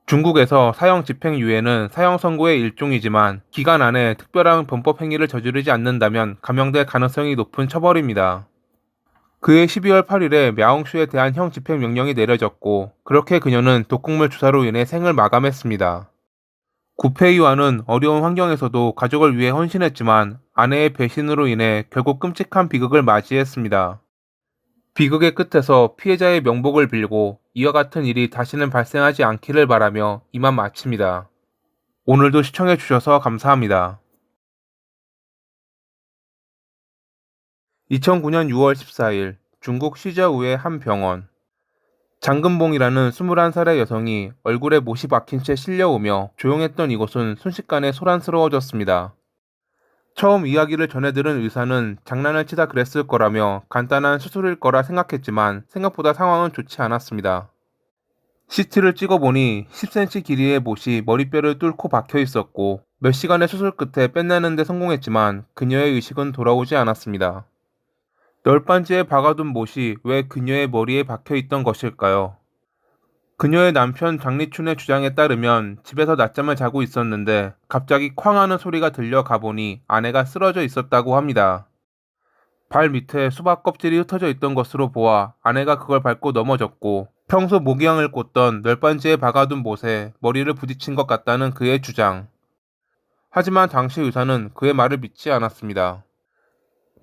중국에서 사형 집행유예는 사형 선고의 일종이지만 기간 안에 특별한 범법 행위를 저지르지 않는다면 감형될 가능성이 높은 처벌입니다. 그해 12월 8일에 мя옹슈에 대한 형 집행 명령이 내려졌고 그렇게 그녀는 독극물 주사로 인해 생을 마감했습니다. 구페이와는 어려운 환경에서도 가족을 위해 헌신했지만 아내의 배신으로 인해 결국 끔찍한 비극을 맞이했습니다. 비극의 끝에서 피해자의 명복을 빌고 이와 같은 일이 다시는 발생하지 않기를 바라며 이만 마칩니다. 오늘도 시청해주셔서 감사합니다. 2009년 6월 14일 중국 시저우의 한 병원. 장금봉이라는 21살의 여성이 얼굴에 못이 박힌 채 실려오며 조용했던 이곳은 순식간에 소란스러워졌습니다. 처음 이야기를 전해들은 의사는 장난을 치다 그랬을 거라며 간단한 수술일 거라 생각했지만 생각보다 상황은 좋지 않았습니다. CT를 찍어보니 10cm 길이의 못이 머리뼈를 뚫고 박혀 있었고 몇 시간의 수술 끝에 빼내는 데 성공했지만 그녀의 의식은 돌아오지 않았습니다. 널빤지에 박아둔 못이 왜 그녀의 머리에 박혀 있던 것일까요? 그녀의 남편 장리춘의 주장에 따르면 집에서 낮잠을 자고 있었는데 갑자기 쾅 하는 소리가 들려 가보니 아내가 쓰러져 있었다고 합니다. 발 밑에 수박 껍질이 흩어져 있던 것으로 보아 아내가 그걸 밟고 넘어졌고 평소 모기향을 꽂던 널빤지에 박아둔 못에 머리를 부딪힌 것 같다는 그의 주장. 하지만 당시 의사는 그의 말을 믿지 않았습니다.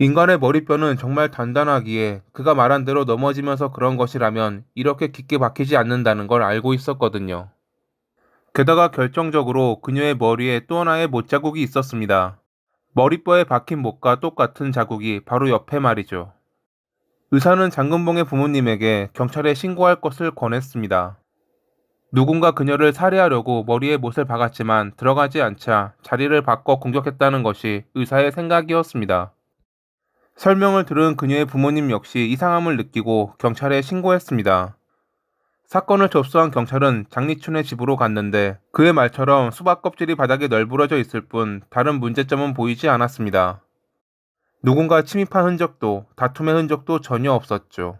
인간의 머리뼈는 정말 단단하기에 그가 말한 대로 넘어지면서 그런 것이라면 이렇게 깊게 박히지 않는다는 걸 알고 있었거든요. 게다가 결정적으로 그녀의 머리에 또 하나의 못자국이 있었습니다. 머리뼈에 박힌 못과 똑같은 자국이 바로 옆에 말이죠. 의사는 장근봉의 부모님에게 경찰에 신고할 것을 권했습니다. 누군가 그녀를 살해하려고 머리에 못을 박았지만 들어가지 않자 자리를 바꿔 공격했다는 것이 의사의 생각이었습니다. 설명을 들은 그녀의 부모님 역시 이상함을 느끼고 경찰에 신고했습니다. 사건을 접수한 경찰은 장리춘의 집으로 갔는데 그의 말처럼 수박 껍질이 바닥에 널브러져 있을 뿐 다른 문제점은 보이지 않았습니다. 누군가 침입한 흔적도 다툼의 흔적도 전혀 없었죠.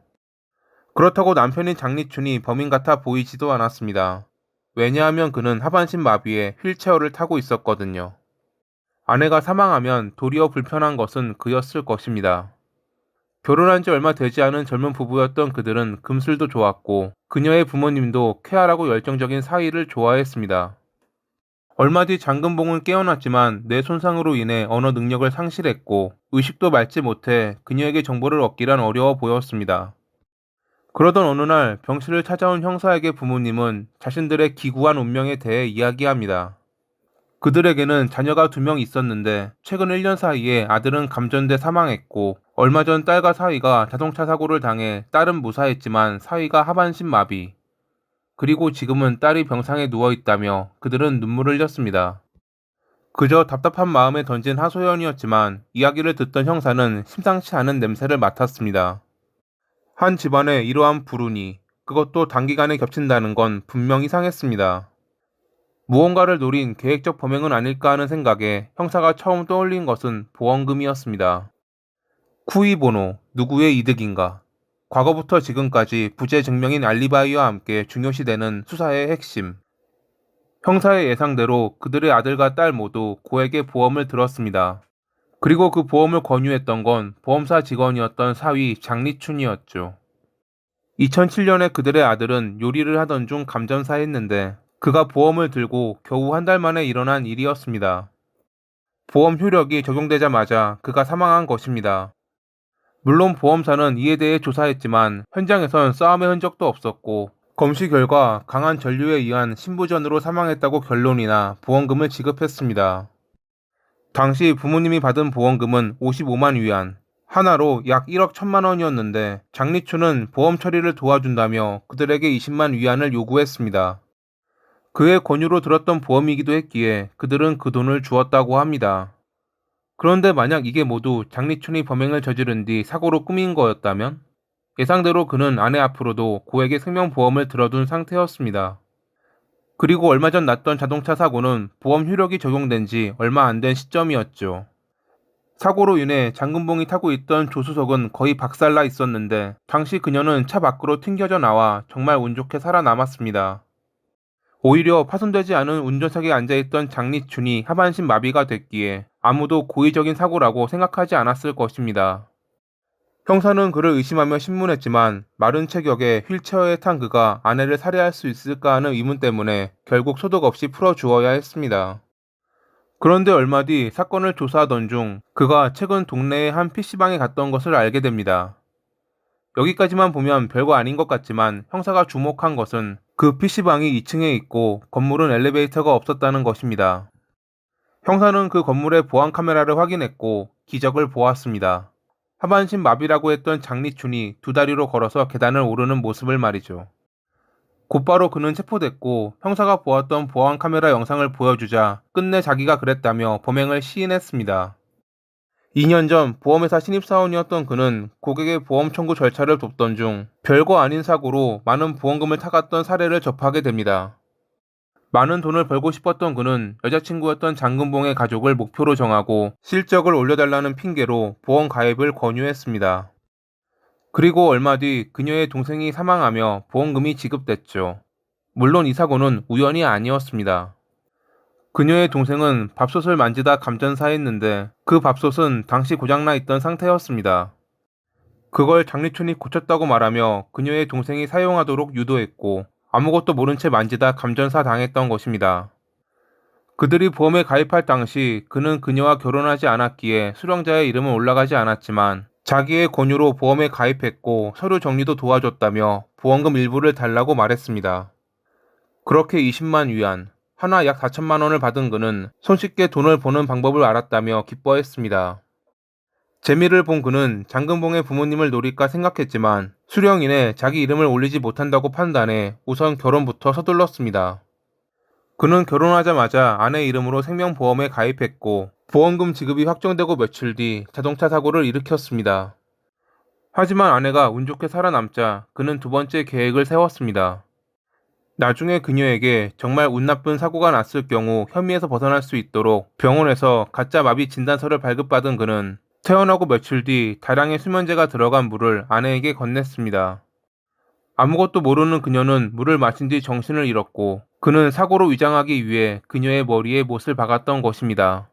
그렇다고 남편인 장리춘이 범인 같아 보이지도 않았습니다. 왜냐하면 그는 하반신 마비에 휠체어를 타고 있었거든요. 아내가 사망하면 도리어 불편한 것은 그였을 것입니다. 결혼한 지 얼마 되지 않은 젊은 부부였던 그들은 금술도 좋았고 그녀의 부모님도 쾌활하고 열정적인 사위를 좋아했습니다. 얼마 뒤 장근봉은 깨어났지만 뇌 손상으로 인해 언어 능력을 상실했고 의식도 맑지 못해 그녀에게 정보를 얻기란 어려워 보였습니다. 그러던 어느 날 병실을 찾아온 형사에게 부모님은 자신들의 기구한 운명에 대해 이야기합니다. 그들에게는 자녀가 2명 있었는데 최근 1년 사이에 아들은 감전돼 사망했고 얼마 전 딸과 사위가 자동차 사고를 당해 딸은 무사했지만 사위가 하반신 마비, 그리고 지금은 딸이 병상에 누워 있다며 그들은 눈물을 흘렸습니다. 그저 답답한 마음에 던진 하소연이었지만 이야기를 듣던 형사는 심상치 않은 냄새를 맡았습니다. 한 집안에 이러한 불운이, 그것도 단기간에 겹친다는 건 분명 이상했습니다. 무언가를 노린 계획적 범행은 아닐까 하는 생각에 형사가 처음 떠올린 것은 보험금이었습니다. 쿠이보노, 누구의 이득인가? 과거부터 지금까지 부재 증명인 알리바이와 함께 중요시되는 수사의 핵심. 형사의 예상대로 그들의 아들과 딸 모두 고액의 보험을 들었습니다. 그리고 그 보험을 권유했던 건 보험사 직원이었던 사위 장리춘이었죠. 2007년에 그들의 아들은 요리를 하던 중 감전사했는데 그가 보험을 들고 겨우 한 달 만에 일어난 일이었습니다. 보험 효력이 적용되자마자 그가 사망한 것입니다. 물론 보험사는 이에 대해 조사했지만 현장에선 싸움의 흔적도 없었고 검시 결과 강한 전류에 의한 심부전으로 사망했다고 결론이나 보험금을 지급했습니다. 당시 부모님이 받은 보험금은 55만 위안, 하나로 약 1억 1천만 원이었는데 장리춘은 보험 처리를 도와준다며 그들에게 20만 위안을 요구했습니다. 그의 권유로 들었던 보험이기도 했기에 그들은 그 돈을 주었다고 합니다. 그런데 만약 이게 모두 장리춘이 범행을 저지른 뒤 사고로 꾸민 거였다면? 예상대로 그는 아내 앞으로도 고액의 생명보험을 들어둔 상태였습니다. 그리고 얼마 전 났던 자동차 사고는 보험 효력이 적용된 지 얼마 안 된 시점이었죠. 사고로 인해 장근봉이 타고 있던 조수석은 거의 박살나 있었는데 당시 그녀는 차 밖으로 튕겨져 나와 정말 운 좋게 살아남았습니다. 오히려 파손되지 않은 운전석에 앉아있던 장리춘이 하반신 마비가 됐기에 아무도 고의적인 사고라고 생각하지 않았을 것입니다. 형사는 그를 의심하며 신문했지만 마른 체격에 휠체어에 탄 그가 아내를 살해할 수 있을까 하는 의문 때문에 결국 소득 없이 풀어주어야 했습니다. 그런데 얼마 뒤 사건을 조사하던 중 그가 최근 동네의 한 PC방에 갔던 것을 알게 됩니다. 여기까지만 보면 별거 아닌 것 같지만 형사가 주목한 것은 그 PC방이 2층에 있고 건물은 엘리베이터가 없었다는 것입니다. 형사는 그 건물의 보안 카메라를 확인했고 기적을 보았습니다. 하반신 마비라고 했던 장리춘이 2다리로 걸어서 계단을 오르는 모습을 말이죠. 곧바로 그는 체포됐고 형사가 보았던 보안 카메라 영상을 보여주자 끝내 자기가 그랬다며 범행을 시인했습니다. 2년 전 보험회사 신입사원이었던 그는 고객의 보험 청구 절차를 돕던 중 별거 아닌 사고로 많은 보험금을 타갔던 사례를 접하게 됩니다. 많은 돈을 벌고 싶었던 그는 여자친구였던 장금봉의 가족을 목표로 정하고 실적을 올려달라는 핑계로 보험 가입을 권유했습니다. 그리고 얼마 뒤 그녀의 동생이 사망하며 보험금이 지급됐죠. 물론 이 사고는 우연이 아니었습니다. 그녀의 동생은 밥솥을 만지다 감전사했는데 그 밥솥은 당시 고장나 있던 상태였습니다. 그걸 장리춘이 고쳤다고 말하며 그녀의 동생이 사용하도록 유도했고 아무것도 모른 채 만지다 감전사 당했던 것입니다. 그들이 보험에 가입할 당시 그는 그녀와 결혼하지 않았기에 수령자의 이름은 올라가지 않았지만 자기의 권유로 보험에 가입했고 서류 정리도 도와줬다며 보험금 일부를 달라고 말했습니다. 그렇게 20만 위안, 하나 약 4천만 원을 받은 그는 손쉽게 돈을 버는 방법을 알았다며 기뻐했습니다. 재미를 본 그는 장금봉의 부모님을 노릴까 생각했지만 수령인에 자기 이름을 올리지 못한다고 판단해 우선 결혼부터 서둘렀습니다. 그는 결혼하자마자 아내 이름으로 생명보험에 가입했고 보험금 지급이 확정되고 며칠 뒤 자동차 사고를 일으켰습니다. 하지만 아내가 운 좋게 살아남자 그는 두 번째 계획을 세웠습니다. 나중에 그녀에게 정말 운 나쁜 사고가 났을 경우 혐의에서 벗어날 수 있도록 병원에서 가짜 마비 진단서를 발급받은 그는 퇴원하고 며칠 뒤 다량의 수면제가 들어간 물을 아내에게 건넸습니다. 아무것도 모르는 그녀는 물을 마신 뒤 정신을 잃었고 그는 사고로 위장하기 위해 그녀의 머리에 못을 박았던 것입니다.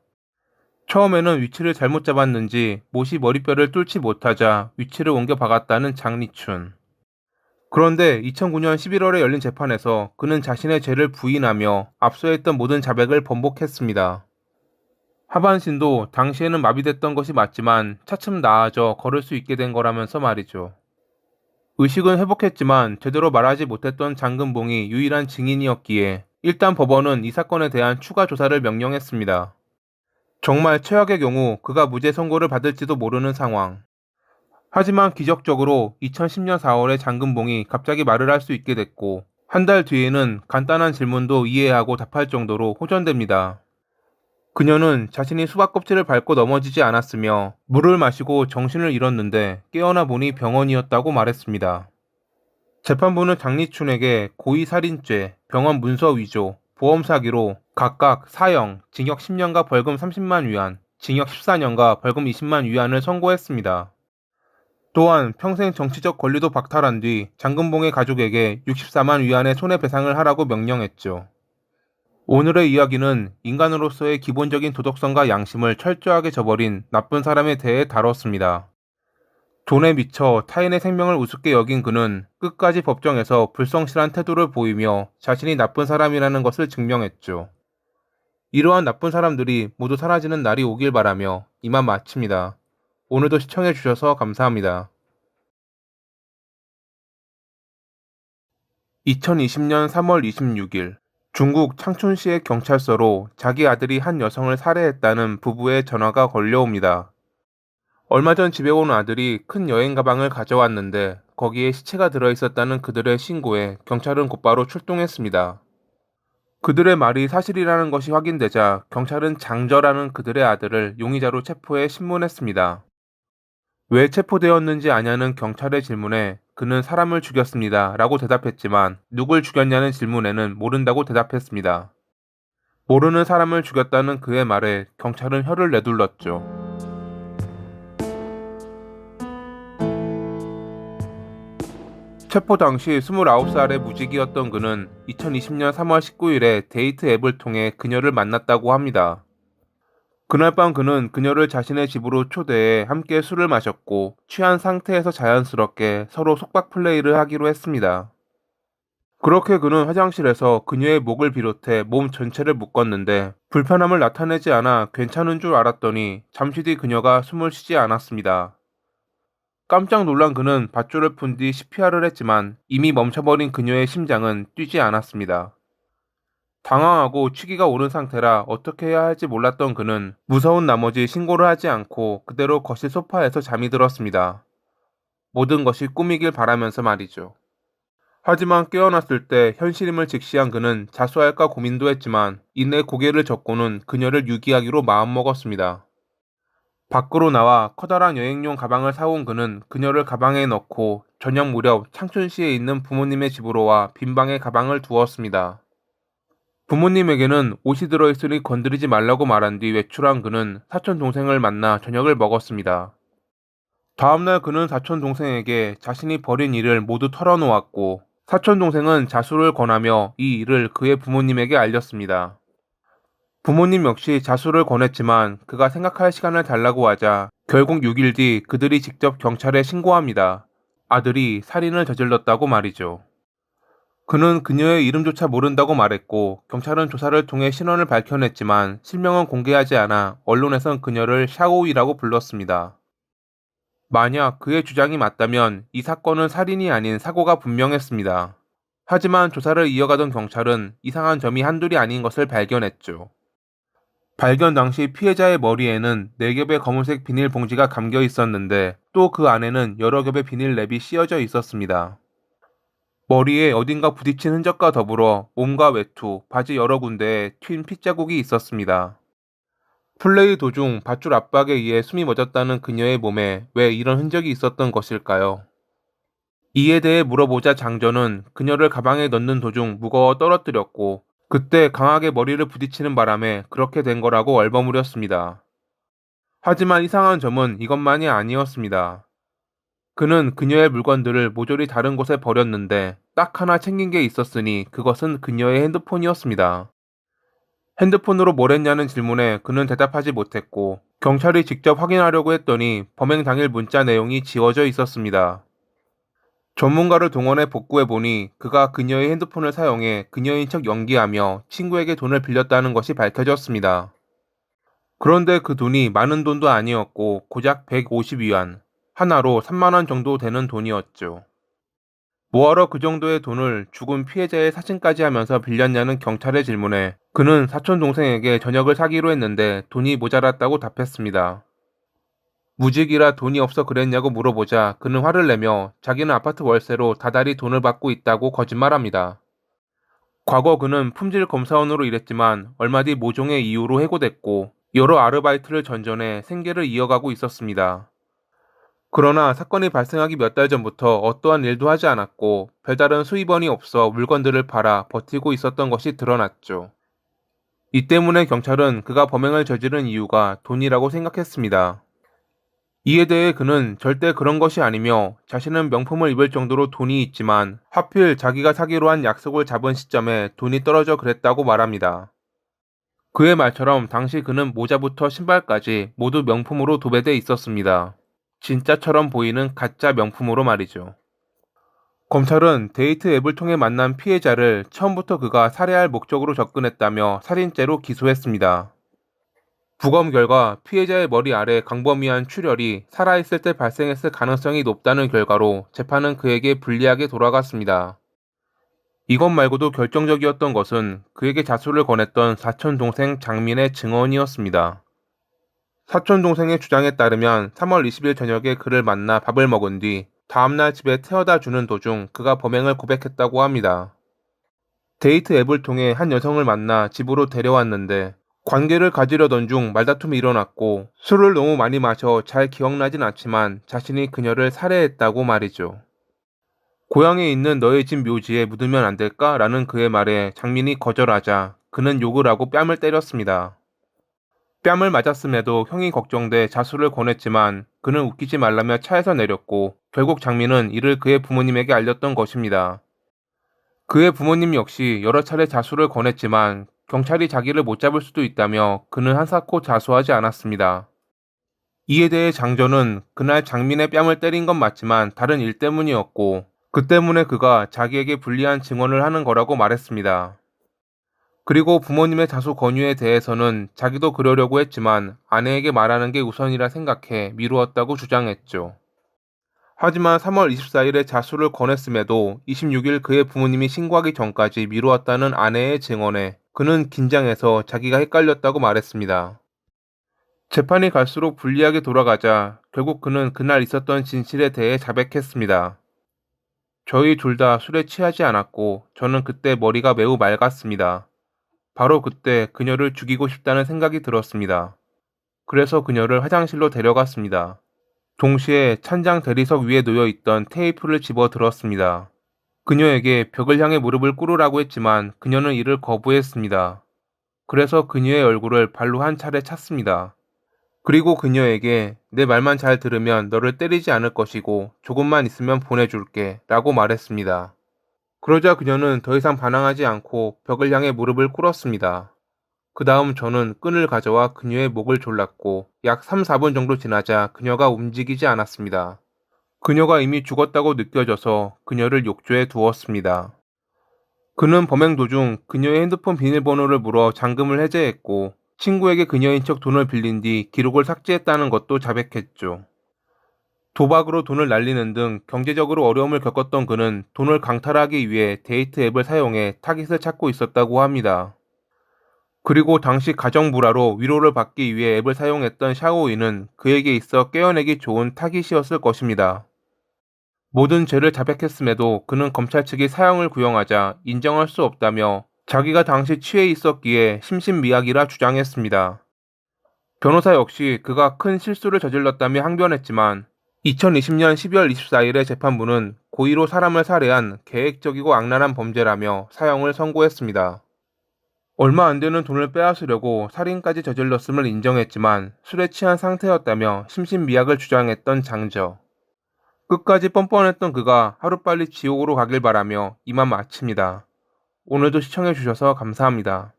처음에는 위치를 잘못 잡았는지 못이 머리뼈를 뚫지 못하자 위치를 옮겨 박았다는 장리춘. 그런데 2009년 11월에 열린 재판에서 그는 자신의 죄를 부인하며 압수했던 모든 자백을 번복했습니다. 하반신도 당시에는 마비됐던 것이 맞지만 차츰 나아져 걸을 수 있게 된 거라면서 말이죠. 의식은 회복했지만 제대로 말하지 못했던 장금봉이 유일한 증인이었기에 일단 법원은 이 사건에 대한 추가 조사를 명령했습니다. 정말 최악의 경우 그가 무죄 선고를 받을지도 모르는 상황. 하지만 기적적으로 2010년 4월에 장금봉이 갑자기 말을 할 수 있게 됐고 한 달 뒤에는 간단한 질문도 이해하고 답할 정도로 호전됩니다. 그녀는 자신이 수박 껍질을 밟고 넘어지지 않았으며 물을 마시고 정신을 잃었는데 깨어나 보니 병원이었다고 말했습니다. 재판부는 장리춘에게 고의살인죄, 병원 문서 위조, 보험 사기로 각각 사형, 징역 10년과 벌금 30만 위안, 징역 14년과 벌금 20만 위안을 선고했습니다. 또한 평생 정치적 권리도 박탈한 뒤 장금봉의 가족에게 64만 위안의 손해배상을 하라고 명령했죠. 오늘의 이야기는 인간으로서의 기본적인 도덕성과 양심을 철저하게 저버린 나쁜 사람에 대해 다뤘습니다. 돈에 미쳐 타인의 생명을 우습게 여긴 그는 끝까지 법정에서 불성실한 태도를 보이며 자신이 나쁜 사람이라는 것을 증명했죠. 이러한 나쁜 사람들이 모두 사라지는 날이 오길 바라며 이만 마칩니다. 오늘도 시청해주셔서 감사합니다. 2020년 3월 26일 중국 창춘시의 경찰서로 자기 아들이 한 여성을 살해했다는 부부의 전화가 걸려옵니다. 얼마 전 집에 온 아들이 큰 여행 가방을 가져왔는데 거기에 시체가 들어있었다는 그들의 신고에 경찰은 곧바로 출동했습니다. 그들의 말이 사실이라는 것이 확인되자 경찰은 장저라는 그들의 아들을 용의자로 체포해 신문했습니다. 왜 체포되었는지 아냐는 경찰의 질문에 그는 사람을 죽였습니다 라고 대답했지만 누굴 죽였냐는 질문에는 모른다고 대답했습니다. 모르는 사람을 죽였다는 그의 말에 경찰은 혀를 내둘렀죠. 체포 당시 29살의 무직이었던 그는 2020년 3월 19일에 데이트 앱을 통해 그녀를 만났다고 합니다. 그날 밤 그는 그녀를 자신의 집으로 초대해 함께 술을 마셨고 취한 상태에서 자연스럽게 서로 속박 플레이를 하기로 했습니다. 그렇게 그는 화장실에서 그녀의 목을 비롯해 몸 전체를 묶었는데 불편함을 나타내지 않아 괜찮은 줄 알았더니 잠시 뒤 그녀가 숨을 쉬지 않았습니다. 깜짝 놀란 그는 밧줄을 푼 뒤 CPR을 했지만 이미 멈춰버린 그녀의 심장은 뛰지 않았습니다. 당황하고 취기가 오른 상태라 어떻게 해야 할지 몰랐던 그는 무서운 나머지 신고를 하지 않고 그대로 거실 소파에서 잠이 들었습니다. 모든 것이 꿈이길 바라면서 말이죠. 하지만 깨어났을 때 현실임을 직시한 그는 자수할까 고민도 했지만 이내 고개를 젓고는 그녀를 유기하기로 마음먹었습니다. 밖으로 나와 커다란 여행용 가방을 사온 그는 그녀를 가방에 넣고 저녁 무렵 창춘시에 있는 부모님의 집으로 와 빈 방에 가방을 두었습니다. 부모님에게는 옷이 들어있으니 건드리지 말라고 말한 뒤 외출한 그는 사촌 동생을 만나 저녁을 먹었습니다. 다음날 그는 사촌 동생에게 자신이 벌인 일을 모두 털어놓았고 사촌 동생은 자수를 권하며 이 일을 그의 부모님에게 알렸습니다. 부모님 역시 자수를 권했지만 그가 생각할 시간을 달라고 하자 결국 6일 뒤 그들이 직접 경찰에 신고합니다. 아들이 살인을 저질렀다고 말이죠. 그는 그녀의 이름조차 모른다고 말했고 경찰은 조사를 통해 신원을 밝혀냈지만 실명은 공개하지 않아 언론에선 그녀를 샤오이라고 불렀습니다. 만약 그의 주장이 맞다면 이 사건은 살인이 아닌 사고가 분명했습니다. 하지만 조사를 이어가던 경찰은 이상한 점이 한둘이 아닌 것을 발견했죠. 발견 당시 피해자의 머리에는 4겹의 검은색 비닐봉지가 감겨 있었는데 또 그 안에는 여러 겹의 비닐랩이 씌어져 있었습니다. 머리에 어딘가 부딪힌 흔적과 더불어 몸과 외투, 바지 여러 군데에 튄 핏자국이 있었습니다. 플레이 도중 밧줄 압박에 의해 숨이 멎었다는 그녀의 몸에 왜 이런 흔적이 있었던 것일까요? 이에 대해 물어보자 장전은 그녀를 가방에 넣는 도중 무거워 떨어뜨렸고 그때 강하게 머리를 부딪히는 바람에 그렇게 된 거라고 얼버무렸습니다. 하지만 이상한 점은 이것만이 아니었습니다. 그는 그녀의 물건들을 모조리 다른 곳에 버렸는데 딱 하나 챙긴 게 있었으니 그것은 그녀의 핸드폰이었습니다. 핸드폰으로 뭘 했냐는 질문에 그는 대답하지 못했고 경찰이 직접 확인하려고 했더니 범행 당일 문자 내용이 지워져 있었습니다. 전문가를 동원해 복구해 보니 그가 그녀의 핸드폰을 사용해 그녀인 척 연기하며 친구에게 돈을 빌렸다는 것이 밝혀졌습니다. 그런데 그 돈이 많은 돈도 아니었고 고작 150위안, 하나로 3만 원 정도 되는 돈이었죠. 뭐하러 그 정도의 돈을 죽은 피해자의 사진까지 하면서 빌렸냐는 경찰의 질문에 그는 사촌 동생에게 저녁을 사기로 했는데 돈이 모자랐다고 답했습니다. 무직이라 돈이 없어 그랬냐고 물어보자 그는 화를 내며 자기는 아파트 월세로 다달이 돈을 받고 있다고 거짓말합니다. 과거 그는 품질 검사원으로 일했지만 얼마 뒤 모종의 이유로 해고됐고 여러 아르바이트를 전전해 생계를 이어가고 있었습니다. 그러나 사건이 발생하기 몇 달 전부터 어떠한 일도 하지 않았고 별다른 수입원이 없어 물건들을 팔아 버티고 있었던 것이 드러났죠. 이 때문에 경찰은 그가 범행을 저지른 이유가 돈이라고 생각했습니다. 이에 대해 그는 절대 그런 것이 아니며 자신은 명품을 입을 정도로 돈이 있지만 하필 자기가 사기로 한 약속을 잡은 시점에 돈이 떨어져 그랬다고 말합니다. 그의 말처럼 당시 그는 모자부터 신발까지 모두 명품으로 도배돼 있었습니다. 진짜처럼 보이는 가짜 명품으로 말이죠. 검찰은 데이트 앱을 통해 만난 피해자를 처음부터 그가 살해할 목적으로 접근했다며 살인죄로 기소했습니다. 부검 결과 피해자의 머리 아래 광범위한 출혈이 살아있을 때 발생했을 가능성이 높다는 결과로 재판은 그에게 불리하게 돌아갔습니다. 이것 말고도 결정적이었던 것은 그에게 자수를 권했던 사촌 동생 장민의 증언이었습니다. 사촌 동생의 주장에 따르면 3월 20일 저녁에 그를 만나 밥을 먹은 뒤 다음날 집에 태워다 주는 도중 그가 범행을 고백했다고 합니다. 데이트 앱을 통해 한 여성을 만나 집으로 데려왔는데 관계를 가지려던 중 말다툼이 일어났고 술을 너무 많이 마셔 잘 기억나진 않지만 자신이 그녀를 살해했다고 말이죠. 고향에 있는 너의 집 묘지에 묻으면 안 될까? 라는 그의 말에 장민이 거절하자 그는 욕을 하고 뺨을 때렸습니다. 뺨을 맞았음에도 형이 걱정돼 자수를 권했지만 그는 웃기지 말라며 차에서 내렸고 결국 장민은 이를 그의 부모님에게 알렸던 것입니다. 그의 부모님 역시 여러 차례 자수를 권했지만 경찰이 자기를 못 잡을 수도 있다며 그는 한사코 자수하지 않았습니다. 이에 대해 장전은 그날 장민의 뺨을 때린 건 맞지만 다른 일 때문이었고 그 때문에 그가 자기에게 불리한 증언을 하는 거라고 말했습니다. 그리고 부모님의 자수 권유에 대해서는 자기도 그러려고 했지만 아내에게 말하는 게 우선이라 생각해 미루었다고 주장했죠. 하지만 3월 24일에 자수를 권했음에도 26일 그의 부모님이 신고하기 전까지 미루었다는 아내의 증언에 그는 긴장해서 자기가 헷갈렸다고 말했습니다. 재판이 갈수록 불리하게 돌아가자 결국 그는 그날 있었던 진실에 대해 자백했습니다. 저희 둘 다 술에 취하지 않았고 저는 그때 머리가 매우 맑았습니다. 바로 그때 그녀를 죽이고 싶다는 생각이 들었습니다. 그래서 그녀를 화장실로 데려갔습니다. 동시에 찬장 대리석 위에 놓여 있던 테이프를 집어 들었습니다. 그녀에게 벽을 향해 무릎을 꿇으라고 했지만 그녀는 이를 거부했습니다. 그래서 그녀의 얼굴을 발로 한 차례 찼습니다. 그리고 그녀에게 내 말만 잘 들으면 너를 때리지 않을 것이고 조금만 있으면 보내줄게 라고 말했습니다. 그러자 그녀는 더 이상 반항하지 않고 벽을 향해 무릎을 꿇었습니다. 그 다음 저는 끈을 가져와 그녀의 목을 졸랐고 약 3, 4분 정도 지나자 그녀가 움직이지 않았습니다. 그녀가 이미 죽었다고 느껴져서 그녀를 욕조에 두었습니다. 그는 범행 도중 그녀의 핸드폰 비밀번호를 물어 잠금을 해제했고 친구에게 그녀인 척 돈을 빌린 뒤 기록을 삭제했다는 것도 자백했죠. 도박으로 돈을 날리는 등 경제적으로 어려움을 겪었던 그는 돈을 강탈하기 위해 데이트 앱을 사용해 타깃을 찾고 있었다고 합니다. 그리고 당시 가정불화로 위로를 받기 위해 앱을 사용했던 샤오이는 그에게 있어 깨어내기 좋은 타깃이었을 것입니다. 모든 죄를 자백했음에도 그는 검찰 측이 사형을 구형하자 인정할 수 없다며 자기가 당시 취해 있었기에 심신미약이라 주장했습니다. 변호사 역시 그가 큰 실수를 저질렀다며 항변했지만 2020년 12월 24일에 재판부는 고의로 사람을 살해한 계획적이고 악랄한 범죄라며 사형을 선고했습니다. 얼마 안 되는 돈을 빼앗으려고 살인까지 저질렀음을 인정했지만 술에 취한 상태였다며 심신미약을 주장했던 장저. 끝까지 뻔뻔했던 그가 하루빨리 지옥으로 가길 바라며 이만 마칩니다. 오늘도 시청해주셔서 감사합니다.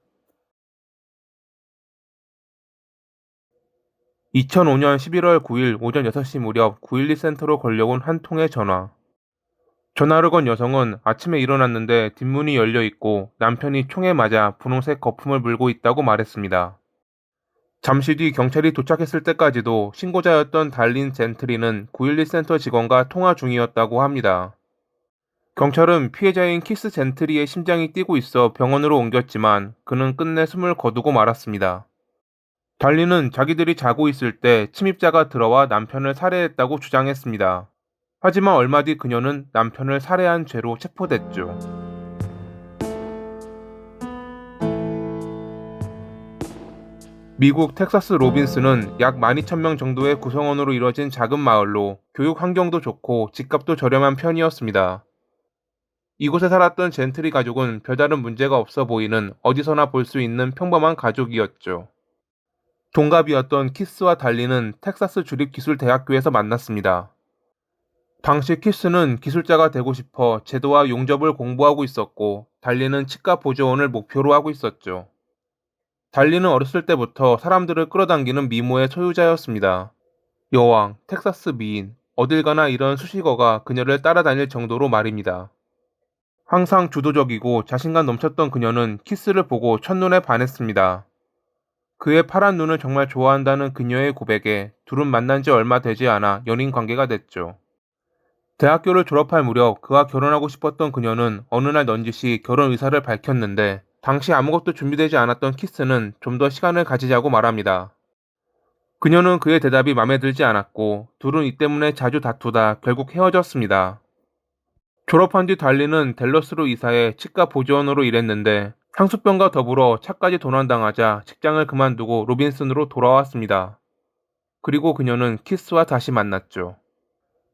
2005년 11월 9일 오전 6시 무렵 912 센터로 걸려온 한 통의 전화. 전화를 건 여성은 아침에 일어났는데 뒷문이 열려 있고 남편이 총에 맞아 분홍색 거품을 물고 있다고 말했습니다. 잠시 뒤 경찰이 도착했을 때까지도 신고자였던 달린 젠트리는 912 센터 직원과 통화 중이었다고 합니다. 경찰은 피해자인 키스 젠트리의 심장이 뛰고 있어 병원으로 옮겼지만 그는 끝내 숨을 거두고 말았습니다. 달리는 자기들이 자고 있을 때 침입자가 들어와 남편을 살해했다고 주장했습니다. 하지만 얼마 뒤 그녀는 남편을 살해한 죄로 체포됐죠. 미국 텍사스 로빈스는 약 12,000명 정도의 구성원으로 이뤄진 작은 마을로 교육 환경도 좋고 집값도 저렴한 편이었습니다. 이곳에 살았던 젠트리 가족은 별다른 문제가 없어 보이는 어디서나 볼 수 있는 평범한 가족이었죠. 동갑이었던 키스와 달리는 텍사스 주립기술대학교에서 만났습니다. 당시 키스는 기술자가 되고 싶어 제도와 용접을 공부하고 있었고 달리는 치과 보조원을 목표로 하고 있었죠. 달리는 어렸을 때부터 사람들을 끌어당기는 미모의 소유자였습니다. 여왕, 텍사스 미인, 어딜 가나 이런 수식어가 그녀를 따라다닐 정도로 말입니다. 항상 주도적이고 자신감 넘쳤던 그녀는 키스를 보고 첫눈에 반했습니다. 그의 파란 눈을 정말 좋아한다는 그녀의 고백에 둘은 만난 지 얼마 되지 않아 연인 관계가 됐죠. 대학교를 졸업할 무렵 그와 결혼하고 싶었던 그녀는 어느 날 넌지시 결혼 의사를 밝혔는데 당시 아무것도 준비되지 않았던 키스는 좀 더 시간을 가지자고 말합니다. 그녀는 그의 대답이 마음에 들지 않았고 둘은 이 때문에 자주 다투다 결국 헤어졌습니다. 졸업한 뒤 달리는 댈러스로 이사해 치과 보조원으로 일했는데 상수병과 더불어 차까지 도난당하자 직장을 그만두고 로빈슨으로 돌아왔습니다. 그리고 그녀는 키스와 다시 만났죠.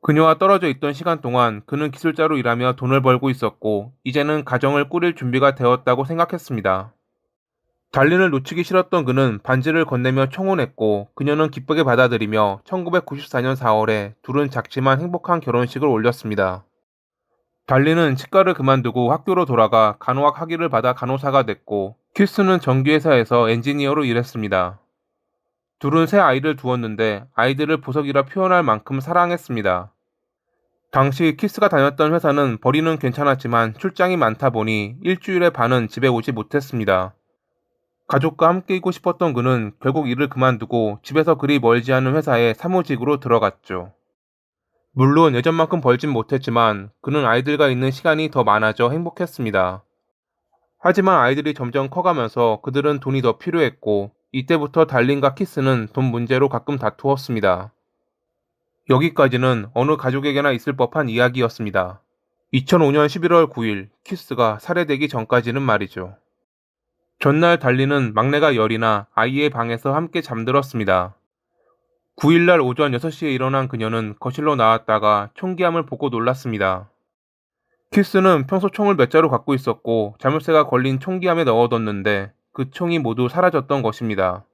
그녀와 떨어져 있던 시간 동안 그는 기술자로 일하며 돈을 벌고 있었고 이제는 가정을 꾸릴 준비가 되었다고 생각했습니다. 달린을 놓치기 싫었던 그는 반지를 건네며 청혼했고 그녀는 기쁘게 받아들이며 1994년 4월에 둘은 작지만 행복한 결혼식을 올렸습니다. 달린은 치과를 그만두고 학교로 돌아가 간호학 학위를 받아 간호사가 됐고 퀴스는 전기회사에서 엔지니어로 일했습니다. 둘은 새 아이를 두었는데 아이들을 보석이라 표현할 만큼 사랑했습니다. 당시 키스가 다녔던 회사는 벌이는 괜찮았지만 출장이 많다 보니 일주일에 반은 집에 오지 못했습니다. 가족과 함께 있고 싶었던 그는 결국 일을 그만두고 집에서 그리 멀지 않은 회사에 사무직으로 들어갔죠. 물론 예전만큼 벌진 못했지만 그는 아이들과 있는 시간이 더 많아져 행복했습니다. 하지만 아이들이 점점 커가면서 그들은 돈이 더 필요했고 이때부터 달린과 키스는 돈 문제로 가끔 다투었습니다. 여기까지는 어느 가족에게나 있을 법한 이야기였습니다. 2005년 11월 9일 키스가 살해되기 전까지는 말이죠. 전날 달리는 막내가 열이나 아이의 방에서 함께 잠들었습니다. 9일날 오전 6시에 일어난 그녀는 거실로 나왔다가 총기함을 보고 놀랐습니다. 키스는 평소 총을 몇 자루 갖고 있었고 자물쇠가 걸린 총기함에 넣어뒀는데 그 총이 모두 사라졌던 것입니다.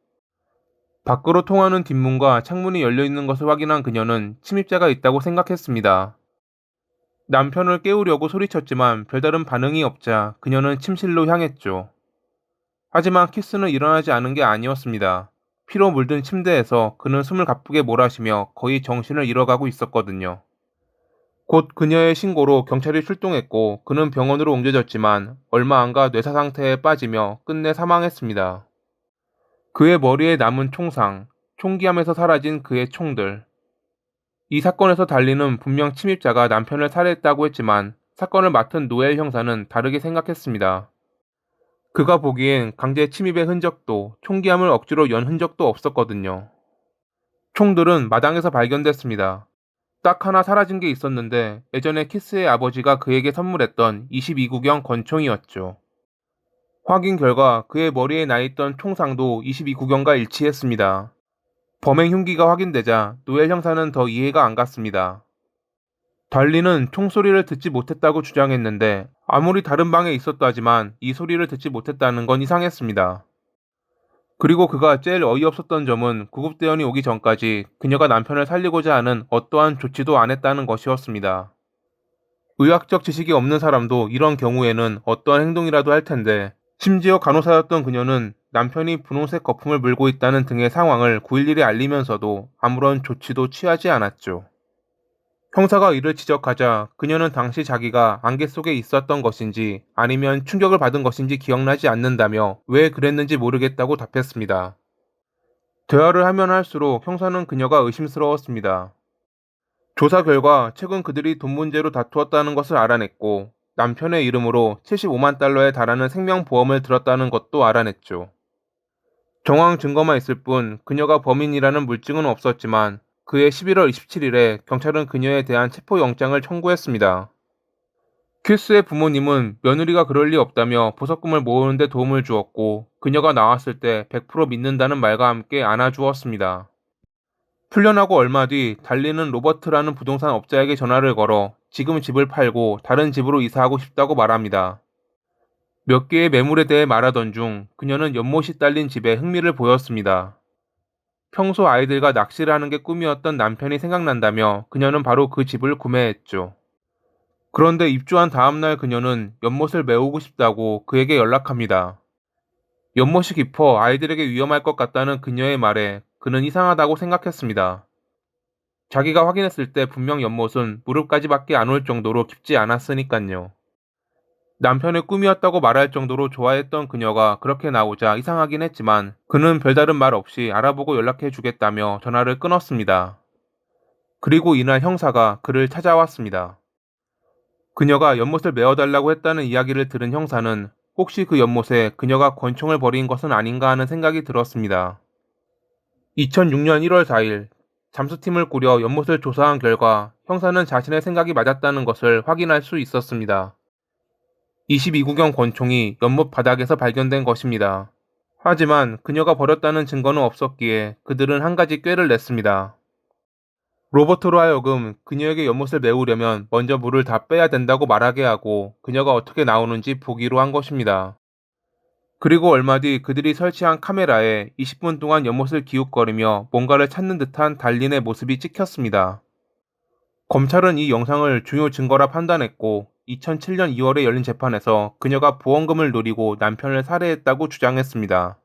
밖으로 통하는 뒷문과 창문이 열려 있는 것을 확인한 그녀는 침입자가 있다고 생각했습니다. 남편을 깨우려고 소리쳤지만 별다른 반응이 없자 그녀는 침실로 향했죠. 하지만 키스는 일어나지 않은 게 아니었습니다. 피로 물든 침대에서 그는 숨을 가쁘게 몰아쉬며 거의 정신을 잃어가고 있었거든요. 곧 그녀의 신고로 경찰이 출동했고 그는 병원으로 옮겨졌지만 얼마 안가 뇌사 상태에 빠지며 끝내 사망했습니다. 그의 머리에 남은 총상, 총기함에서 사라진 그의 총들. 이 사건에서 달리는 분명 침입자가 남편을 살해했다고 했지만 사건을 맡은 노엘 형사는 다르게 생각했습니다. 그가 보기엔 강제 침입의 흔적도 총기함을 억지로 연 흔적도 없었거든요. 총들은 마당에서 발견됐습니다. 딱 하나 사라진 게 있었는데 예전에 키스의 아버지가 그에게 선물했던 22구경 권총이었죠. 확인 결과 그의 머리에 나 있던 총상도 22구경과 일치했습니다. 범행 흉기가 확인되자 노엘 형사는 더 이해가 안 갔습니다. 달리는 총소리를 듣지 못했다고 주장했는데 아무리 다른 방에 있었다지만 이 소리를 듣지 못했다는 건 이상했습니다. 그리고 그가 제일 어이없었던 점은 구급대원이 오기 전까지 그녀가 남편을 살리고자 하는 어떠한 조치도 안 했다는 것이었습니다. 의학적 지식이 없는 사람도 이런 경우에는 어떠한 행동이라도 할 텐데 심지어 간호사였던 그녀는 남편이 분홍색 거품을 물고 있다는 등의 상황을 911에 알리면서도 아무런 조치도 취하지 않았죠. 형사가 이를 지적하자 그녀는 당시 자기가 안개 속에 있었던 것인지 아니면 충격을 받은 것인지 기억나지 않는다며 왜 그랬는지 모르겠다고 답했습니다. 대화를 하면 할수록 형사는 그녀가 의심스러웠습니다. 조사 결과 최근 그들이 돈 문제로 다투었다는 것을 알아냈고 남편의 이름으로 75만 달러에 달하는 생명보험을 들었다는 것도 알아냈죠. 정황 증거만 있을 뿐 그녀가 범인이라는 물증은 없었지만 그해 11월 27일에 경찰은 그녀에 대한 체포영장을 청구했습니다. 큐스의 부모님은 며느리가 그럴 리 없다며 보석금을 모으는 데 도움을 주었고 그녀가 나왔을 때 100% 믿는다는 말과 함께 안아주었습니다. 풀려나고 얼마 뒤 달리는 로버트라는 부동산 업자에게 전화를 걸어 지금 집을 팔고 다른 집으로 이사하고 싶다고 말합니다. 몇 개의 매물에 대해 말하던 중 그녀는 연못이 딸린 집에 흥미를 보였습니다. 평소 아이들과 낚시를 하는 게 꿈이었던 남편이 생각난다며 그녀는 바로 그 집을 구매했죠. 그런데 입주한 다음 날 그녀는 연못을 메우고 싶다고 그에게 연락합니다. 연못이 깊어 아이들에게 위험할 것 같다는 그녀의 말에 그는 이상하다고 생각했습니다. 자기가 확인했을 때 분명 연못은 무릎까지밖에 안 올 정도로 깊지 않았으니깐요. 남편의 꿈이었다고 말할 정도로 좋아했던 그녀가 그렇게 나오자 이상하긴 했지만 그는 별다른 말 없이 알아보고 연락해 주겠다며 전화를 끊었습니다. 그리고 이날 형사가 그를 찾아왔습니다. 그녀가 연못을 메어달라고 했다는 이야기를 들은 형사는 혹시 그 연못에 그녀가 권총을 버린 것은 아닌가 하는 생각이 들었습니다. 2006년 1월 4일 잠수팀을 꾸려 연못을 조사한 결과 형사는 자신의 생각이 맞았다는 것을 확인할 수 있었습니다. 22구경 권총이 연못 바닥에서 발견된 것입니다. 하지만 그녀가 버렸다는 증거는 없었기에 그들은 한 가지 꾀를 냈습니다. 로버트로 하여금 그녀에게 연못을 메우려면 먼저 물을 다 빼야 된다고 말하게 하고 그녀가 어떻게 나오는지 보기로 한 것입니다. 그리고 얼마 뒤 그들이 설치한 카메라에 20분 동안 연못을 기웃거리며 뭔가를 찾는 듯한 달린의 모습이 찍혔습니다. 검찰은 이 영상을 중요 증거라 판단했고 2007년 2월에 열린 재판에서 그녀가 보험금을 노리고 남편을 살해했다고 주장했습니다.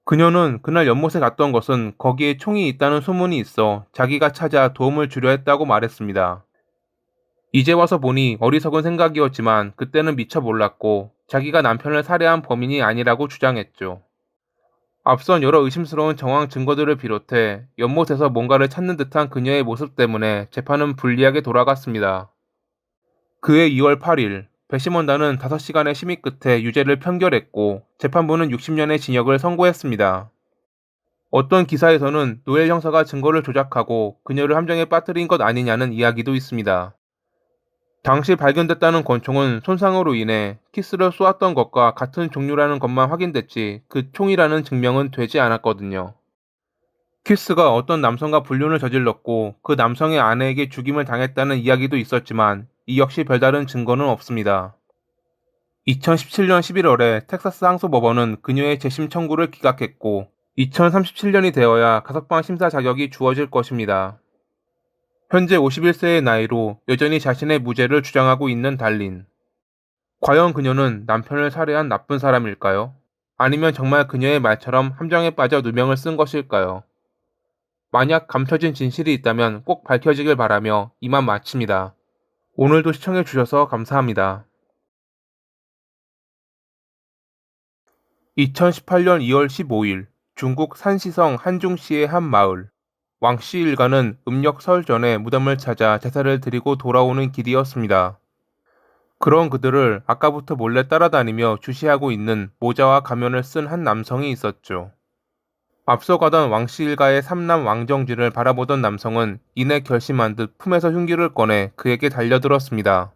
그녀는 그날 연못에 갔던 것은 거기에 총이 있다는 소문이 있어 자기가 찾아 도움을 주려 했다고 말했습니다. 이제 와서 보니 어리석은 생각이었지만 그때는 미처 몰랐고 자기가 남편을 살해한 범인이 아니라고 주장했죠. 앞선 여러 의심스러운 정황 증거들을 비롯해 연못에서 뭔가를 찾는 듯한 그녀의 모습 때문에 재판은 불리하게 돌아갔습니다. 그해 2월 8일 배심원단은 5시간의 심의 끝에 유죄를 판결했고 재판부는 60년의 징역을 선고했습니다. 어떤 기사에서는 노엘 형사가 증거를 조작하고 그녀를 함정에 빠뜨린 것 아니냐는 이야기도 있습니다. 당시 발견됐다는 권총은 손상으로 인해 키스를 쏘았던 것과 같은 종류라는 것만 확인됐지 그 총이라는 증명은 되지 않았거든요. 키스가 어떤 남성과 불륜을 저질렀고 그 남성의 아내에게 죽임을 당했다는 이야기도 있었지만 이 역시 별다른 증거는 없습니다. 2017년 11월에 텍사스 항소법원은 그녀의 재심 청구를 기각했고 2037년이 되어야 가석방 심사 자격이 주어질 것입니다. 현재 51세의 나이로 여전히 자신의 무죄를 주장하고 있는 달린. 과연 그녀는 남편을 살해한 나쁜 사람일까요? 아니면 정말 그녀의 말처럼 함정에 빠져 누명을 쓴 것일까요? 만약 감춰진 진실이 있다면 꼭 밝혀지길 바라며 이만 마칩니다. 오늘도 시청해주셔서 감사합니다. 2018년 2월 15일 중국 산시성 한중시의 한 마을. 왕씨 일가는 음력 설 전에 무덤을 찾아 제사를 드리고 돌아오는 길이었습니다. 그런 그들을 아까부터 몰래 따라다니며 주시하고 있는 모자와 가면을 쓴 한 남성이 있었죠. 앞서가던 왕씨 일가의 삼남 왕정진을 바라보던 남성은 이내 결심한 듯 품에서 흉기를 꺼내 그에게 달려들었습니다.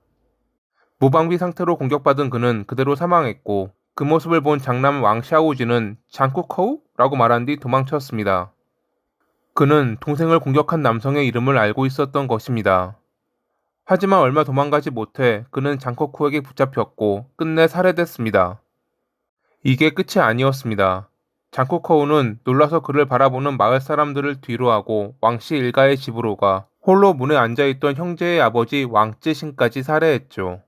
무방비 상태로 공격받은 그는 그대로 사망했고 그 모습을 본 장남 왕샤오지는 장쿠커우? 라고 말한 뒤 도망쳤습니다. 그는 동생을 공격한 남성의 이름을 알고 있었던 것입니다. 하지만 얼마 도망가지 못해 그는 장코쿠에게 붙잡혔고 끝내 살해됐습니다. 이게 끝이 아니었습니다. 장코커우는 놀라서 그를 바라보는 마을 사람들을 뒤로하고 왕씨 일가의 집으로 가 홀로 문에 앉아있던 형제의 아버지 왕쯔신까지 살해했죠.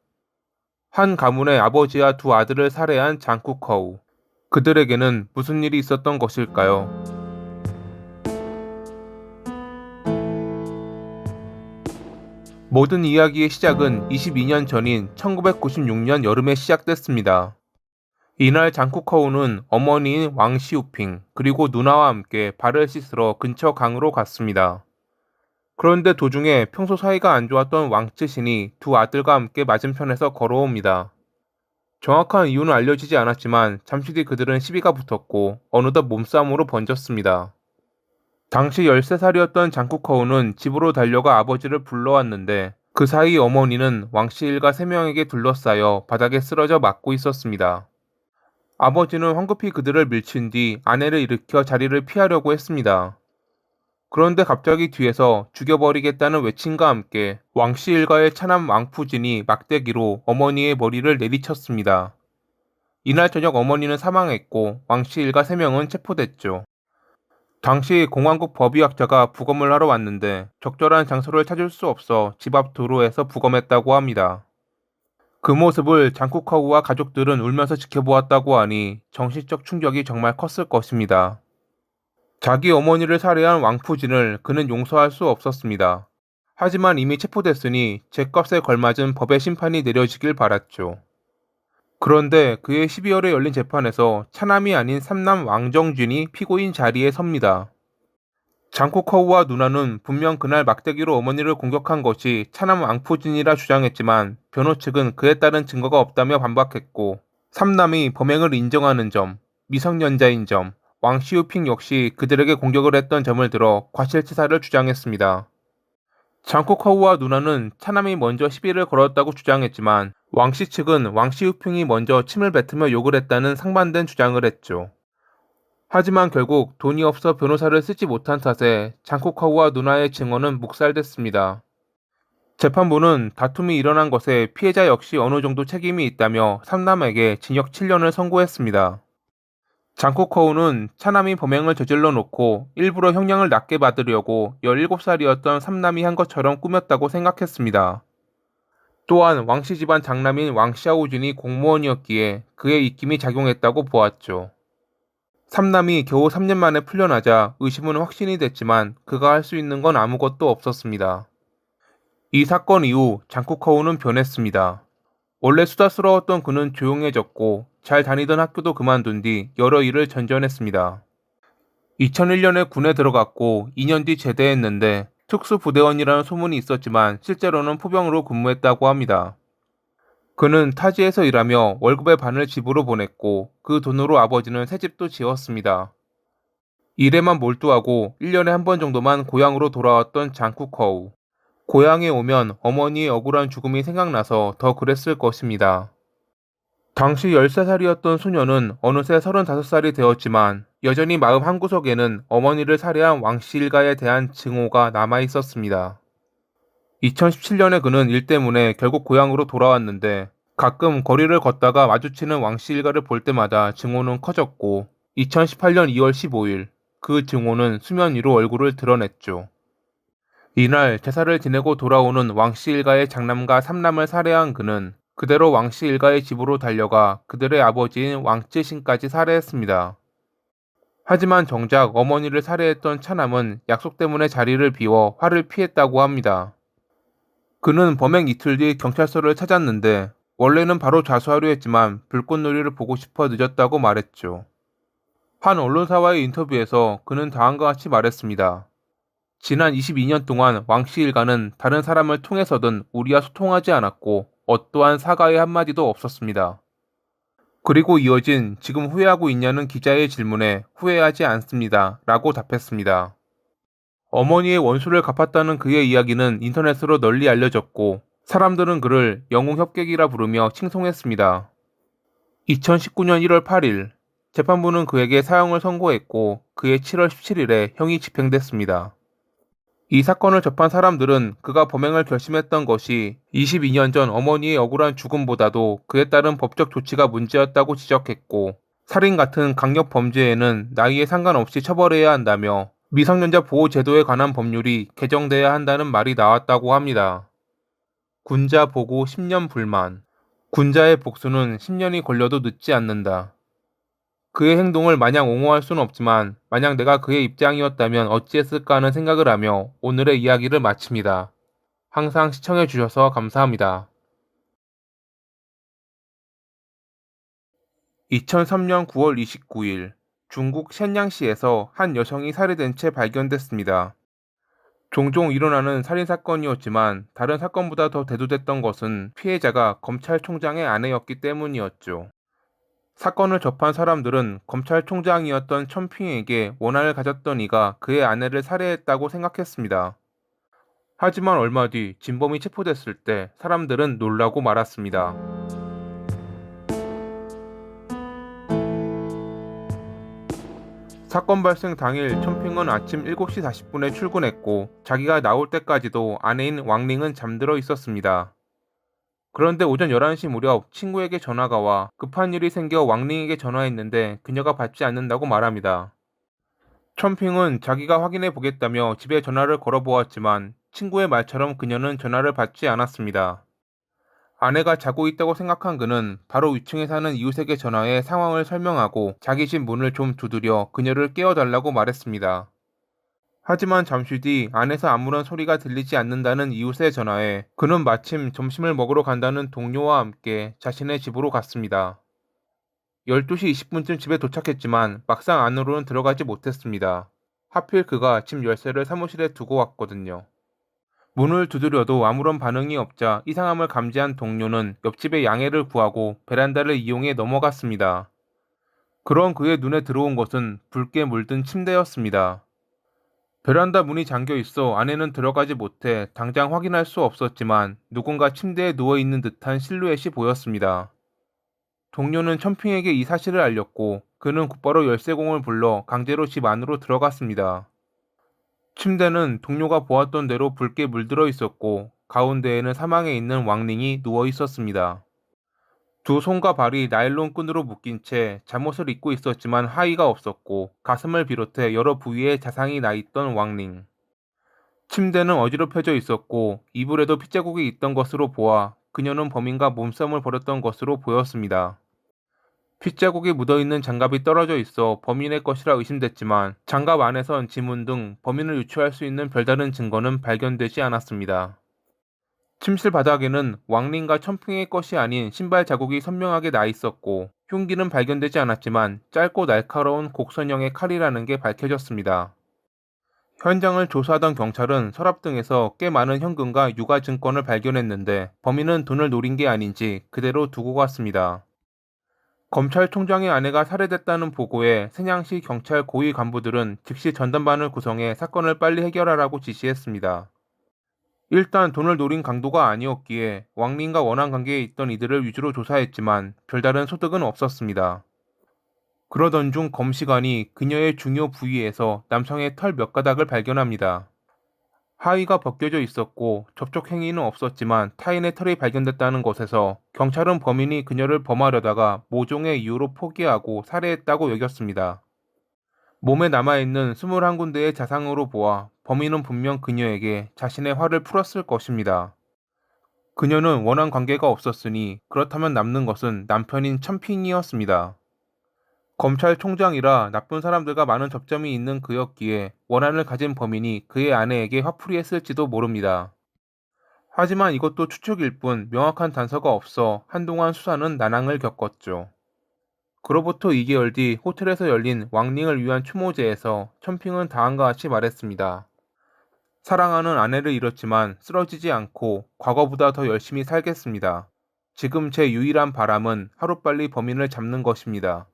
한 가문의 아버지와 두 아들을 살해한 장쿠커우. 그들에게는 무슨 일이 있었던 것일까요? 모든 이야기의 시작은 22년 전인 1996년 여름에 시작됐습니다. 이날 장쿠커우는 어머니인 왕시우핑 그리고 누나와 함께 발을 씻으러 근처 강으로 갔습니다. 그런데 도중에 평소 사이가 안 좋았던 왕쯔신이 두 아들과 함께 맞은편에서 걸어옵니다. 정확한 이유는 알려지지 않았지만 잠시 뒤 그들은 시비가 붙었고 어느덧 몸싸움으로 번졌습니다. 당시 13살이었던 장쿠커우는 집으로 달려가 아버지를 불러왔는데 그 사이 어머니는 왕씨 일가 3명에게 둘러싸여 바닥에 쓰러져 맞고 있었습니다. 아버지는 황급히 그들을 밀친 뒤 아내를 일으켜 자리를 피하려고 했습니다. 그런데 갑자기 뒤에서 죽여버리겠다는 외침과 함께 왕씨 일가의 차남 왕푸진이 막대기로 어머니의 머리를 내리쳤습니다. 이날 저녁 어머니는 사망했고 왕씨 일가 3명은 체포됐죠. 당시 공화국 법의학자가 부검을 하러 왔는데 적절한 장소를 찾을 수 없어 집 앞 도로에서 부검했다고 합니다. 그 모습을 장쿠커우와 가족들은 울면서 지켜보았다고 하니 정신적 충격이 정말 컸을 것입니다. 자기 어머니를 살해한 왕푸진을 그는 용서할 수 없었습니다. 하지만 이미 체포됐으니 죗값에 걸맞은 법의 심판이 내려지길 바랐죠. 그런데 그해 12월에 열린 재판에서 차남이 아닌 삼남 왕정진이 피고인 자리에 섭니다. 장코커우와 누나는 분명 그날 막대기로 어머니를 공격한 것이 차남 왕푸진이라 주장했지만 변호 측은 그에 따른 증거가 없다며 반박했고 삼남이 범행을 인정하는 점, 미성년자인 점, 왕시우핑 역시 그들에게 공격을 했던 점을 들어 과실치사를 주장했습니다. 장코커우와 누나는 차남이 먼저 시비를 걸었다고 주장했지만 왕씨 측은 왕시우핑이 먼저 침을 뱉으며 욕을 했다는 상반된 주장을 했죠. 하지만 결국 돈이 없어 변호사를 쓰지 못한 탓에 장코커우와 누나의 증언은 묵살됐습니다. 재판부는 다툼이 일어난 것에 피해자 역시 어느 정도 책임이 있다며 삼남에게 징역 7년을 선고했습니다. 장코커우는 차남이 범행을 저질러 놓고 일부러 형량을 낮게 받으려고 17살이었던 삼남이 한 것처럼 꾸몄다고 생각했습니다. 또한 왕씨 집안 장남인 왕샤오진이 공무원이었기에 그의 입김이 작용했다고 보았죠. 삼남이 겨우 3년 만에 풀려나자 의심은 확신이 됐지만 그가 할 수 있는 건 아무것도 없었습니다. 이 사건 이후 장쿠커우는 변했습니다. 원래 수다스러웠던 그는 조용해졌고 잘 다니던 학교도 그만둔 뒤 여러 일을 전전했습니다. 2001년에 군에 들어갔고 2년 뒤 제대했는데 특수부대원이라는 소문이 있었지만 실제로는 포병으로 근무했다고 합니다. 그는 타지에서 일하며 월급의 반을 집으로 보냈고 그 돈으로 아버지는 새 집도 지었습니다. 일에만 몰두하고 1년에 한 번 정도만 고향으로 돌아왔던 장쿠커우. 고향에 오면 어머니의 억울한 죽음이 생각나서 더 그랬을 것입니다. 당시 13살이었던 수녀는 어느새 35살이 되었지만 여전히 마음 한구석에는 어머니를 살해한 왕씨 일가에 대한 증오가 남아 있었습니다. 2017년에 그는 일 때문에 결국 고향으로 돌아왔는데 가끔 거리를 걷다가 마주치는 왕씨 일가를 볼 때마다 증오는 커졌고 2018년 2월 15일 그 증오는 수면 위로 얼굴을 드러냈죠. 이날 제사를 지내고 돌아오는 왕씨 일가의 장남과 삼남을 살해한 그는 그대로 왕씨 일가의 집으로 달려가 그들의 아버지인 왕쯔신까지 살해했습니다. 하지만 정작 어머니를 살해했던 차남은 약속 때문에 자리를 비워 화를 피했다고 합니다. 그는 범행 이틀 뒤 경찰서를 찾았는데 원래는 바로 자수하려 했지만 불꽃놀이를 보고 싶어 늦었다고 말했죠. 한 언론사와의 인터뷰에서 그는 다음과 같이 말했습니다. 지난 22년 동안 왕씨 일가는 다른 사람을 통해서든 우리와 소통하지 않았고 어떠한 사과의 한마디도 없었습니다. 그리고 이어진 지금 후회하고 있냐는 기자의 질문에 후회하지 않습니다. 라고 답했습니다. 어머니의 원수를 갚았다는 그의 이야기는 인터넷으로 널리 알려졌고 사람들은 그를 영웅 협객이라 부르며 칭송했습니다. 2019년 1월 8일 재판부는 그에게 사형을 선고했고 그해 7월 17일에 형이 집행됐습니다. 이 사건을 접한 사람들은 그가 범행을 결심했던 것이 22년 전 어머니의 억울한 죽음보다도 그에 따른 법적 조치가 문제였다고 지적했고 살인 같은 강력 범죄에는 나이에 상관없이 처벌해야 한다며 미성년자 보호 제도에 관한 법률이 개정돼야 한다는 말이 나왔다고 합니다. 군자 보고 10년 불만. 군자의 복수는 10년이 걸려도 늦지 않는다. 그의 행동을 마냥 옹호할 수는 없지만 만약 내가 그의 입장이었다면 어찌했을까 하는 생각을 하며 오늘의 이야기를 마칩니다. 항상 시청해 주셔서 감사합니다. 2003년 9월 29일 중국 셴양시에서 한 여성이 살해된 채 발견됐습니다. 종종 일어나는 살인사건이었지만 다른 사건보다 더 대두됐던 것은 피해자가 검찰총장의 아내였기 때문이었죠. 사건을 접한 사람들은 검찰총장이었던 첨핑에게 원한을 가졌던 이가 그의 아내를 살해했다고 생각했습니다. 하지만 얼마 뒤 진범이 체포됐을 때 사람들은 놀라고 말았습니다. 사건 발생 당일 첨핑은 아침 7시 40분에 출근했고 자기가 나올 때까지도 아내인 왕링은 잠들어 있었습니다. 그런데 오전 11시 무렵 친구에게 전화가 와 급한 일이 생겨 왕링에게 전화했는데 그녀가 받지 않는다고 말합니다. 첨핑은 자기가 확인해 보겠다며 집에 전화를 걸어보았지만 친구의 말처럼 그녀는 전화를 받지 않았습니다. 아내가 자고 있다고 생각한 그는 바로 위층에 사는 이웃에게 전화해 상황을 설명하고 자기 집 문을 좀 두드려 그녀를 깨워달라고 말했습니다. 하지만 잠시 뒤 안에서 아무런 소리가 들리지 않는다는 이웃의 전화에 그는 마침 점심을 먹으러 간다는 동료와 함께 자신의 집으로 갔습니다. 12시 20분쯤 집에 도착했지만 막상 안으로는 들어가지 못했습니다. 하필 그가 집 열쇠를 사무실에 두고 왔거든요. 문을 두드려도 아무런 반응이 없자 이상함을 감지한 동료는 옆집의 양해를 구하고 베란다를 이용해 넘어갔습니다. 그런 그의 눈에 들어온 것은 붉게 물든 침대였습니다. 베란다 문이 잠겨 있어 안에는 들어가지 못해 당장 확인할 수 없었지만 누군가 침대에 누워 있는 듯한 실루엣이 보였습니다. 동료는 첨핑에게 이 사실을 알렸고 그는 곧바로 열쇠공을 불러 강제로 집 안으로 들어갔습니다. 침대는 동료가 보았던 대로 붉게 물들어 있었고 가운데에는 사망해 있는 왕링이 누워 있었습니다. 두 손과 발이 나일론 끈으로 묶인 채 잠옷을 입고 있었지만 하의가 없었고 가슴을 비롯해 여러 부위에 자상이 나 있던 왕링. 침대는 어지럽혀져 있었고 이불에도 핏자국이 있던 것으로 보아 그녀는 범인과 몸싸움을 벌였던 것으로 보였습니다. 핏자국이 묻어있는 장갑이 떨어져 있어 범인의 것이라 의심됐지만 장갑 안에선 지문 등 범인을 유추할 수 있는 별다른 증거는 발견되지 않았습니다. 침실 바닥에는 왕링과 첨핑의 것이 아닌 신발 자국이 선명하게 나 있었고 흉기는 발견되지 않았지만 짧고 날카로운 곡선형의 칼이라는 게 밝혀졌습니다. 현장을 조사하던 경찰은 서랍 등에서 꽤 많은 현금과 유가 증권을 발견했는데 범인은 돈을 노린 게 아닌지 그대로 두고 갔습니다. 검찰총장의 아내가 살해됐다는 보고에 샌양시 경찰 고위 간부들은 즉시 전담반을 구성해 사건을 빨리 해결하라고 지시했습니다. 일단 돈을 노린 강도가 아니었기에 왕링과 원한 관계에 있던 이들을 위주로 조사했지만 별다른 소득은 없었습니다. 그러던 중 검시관이 그녀의 중요 부위에서 남성의 털 몇 가닥을 발견합니다. 하의가 벗겨져 있었고 접촉 행위는 없었지만 타인의 털이 발견됐다는 것에서 경찰은 범인이 그녀를 범하려다가 모종의 이유로 포기하고 살해했다고 여겼습니다. 몸에 남아있는 21군데의 자상으로 보아 범인은 분명 그녀에게 자신의 화를 풀었을 것입니다. 그녀는 원한 관계가 없었으니 그렇다면 남는 것은 남편인 천핑이었습니다. 검찰총장이라 나쁜 사람들과 많은 접점이 있는 그였기에 원한을 가진 범인이 그의 아내에게 화풀이했을지도 모릅니다. 하지만 이것도 추측일 뿐 명확한 단서가 없어 한동안 수사는 난항을 겪었죠. 그로부터 2개월 뒤 호텔에서 열린 왕링을 위한 추모제에서 천핑은 다음과 같이 말했습니다. 사랑하는 아내를 잃었지만 쓰러지지 않고 과거보다 더 열심히 살겠습니다. 지금 제 유일한 바람은 하루빨리 범인을 잡는 것입니다.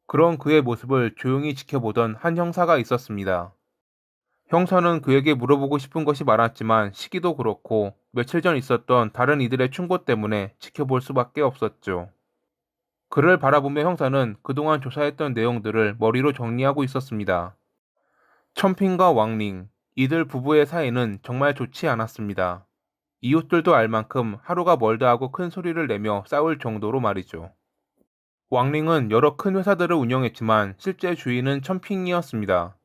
그런 그의 모습을 조용히 지켜보던 한 형사가 있었습니다. 형사는 그에게 물어보고 싶은 것이 많았지만 시기도 그렇고 며칠 전 있었던 다른 이들의 충고 때문에 지켜볼 수밖에 없었죠. 그를 바라보며 형사는 그동안 조사했던 내용들을 머리로 정리하고 있었습니다. 천핑과 왕링, 이들 부부의 사이는 정말 좋지 않았습니다. 이웃들도 알 만큼 하루가 멀다 하고 큰 소리를 내며 싸울 정도로 말이죠. 왕링은 여러 큰 회사들을 운영했지만 실제 주인은 천핑이었습니다.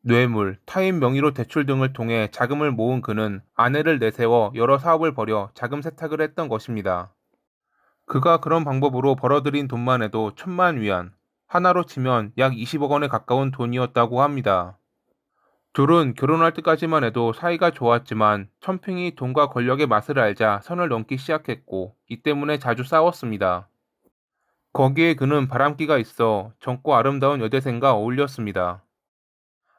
뇌물, 타인 명의로 대출 등을 통해 자금을 모은 그는 아내를 내세워 여러 사업을 벌여 자금 세탁을 했던 것입니다. 그가 그런 방법으로 벌어들인 돈만 해도 1,000만 위안, 하나로 치면 약 20억 원에 가까운 돈이었다고 합니다. 둘은 결혼할 때까지만 해도 사이가 좋았지만 천핑이 돈과 권력의 맛을 알자 선을 넘기 시작했고 이 때문에 자주 싸웠습니다. 거기에 그는 바람기가 있어 젊고 아름다운 여대생과 어울렸습니다.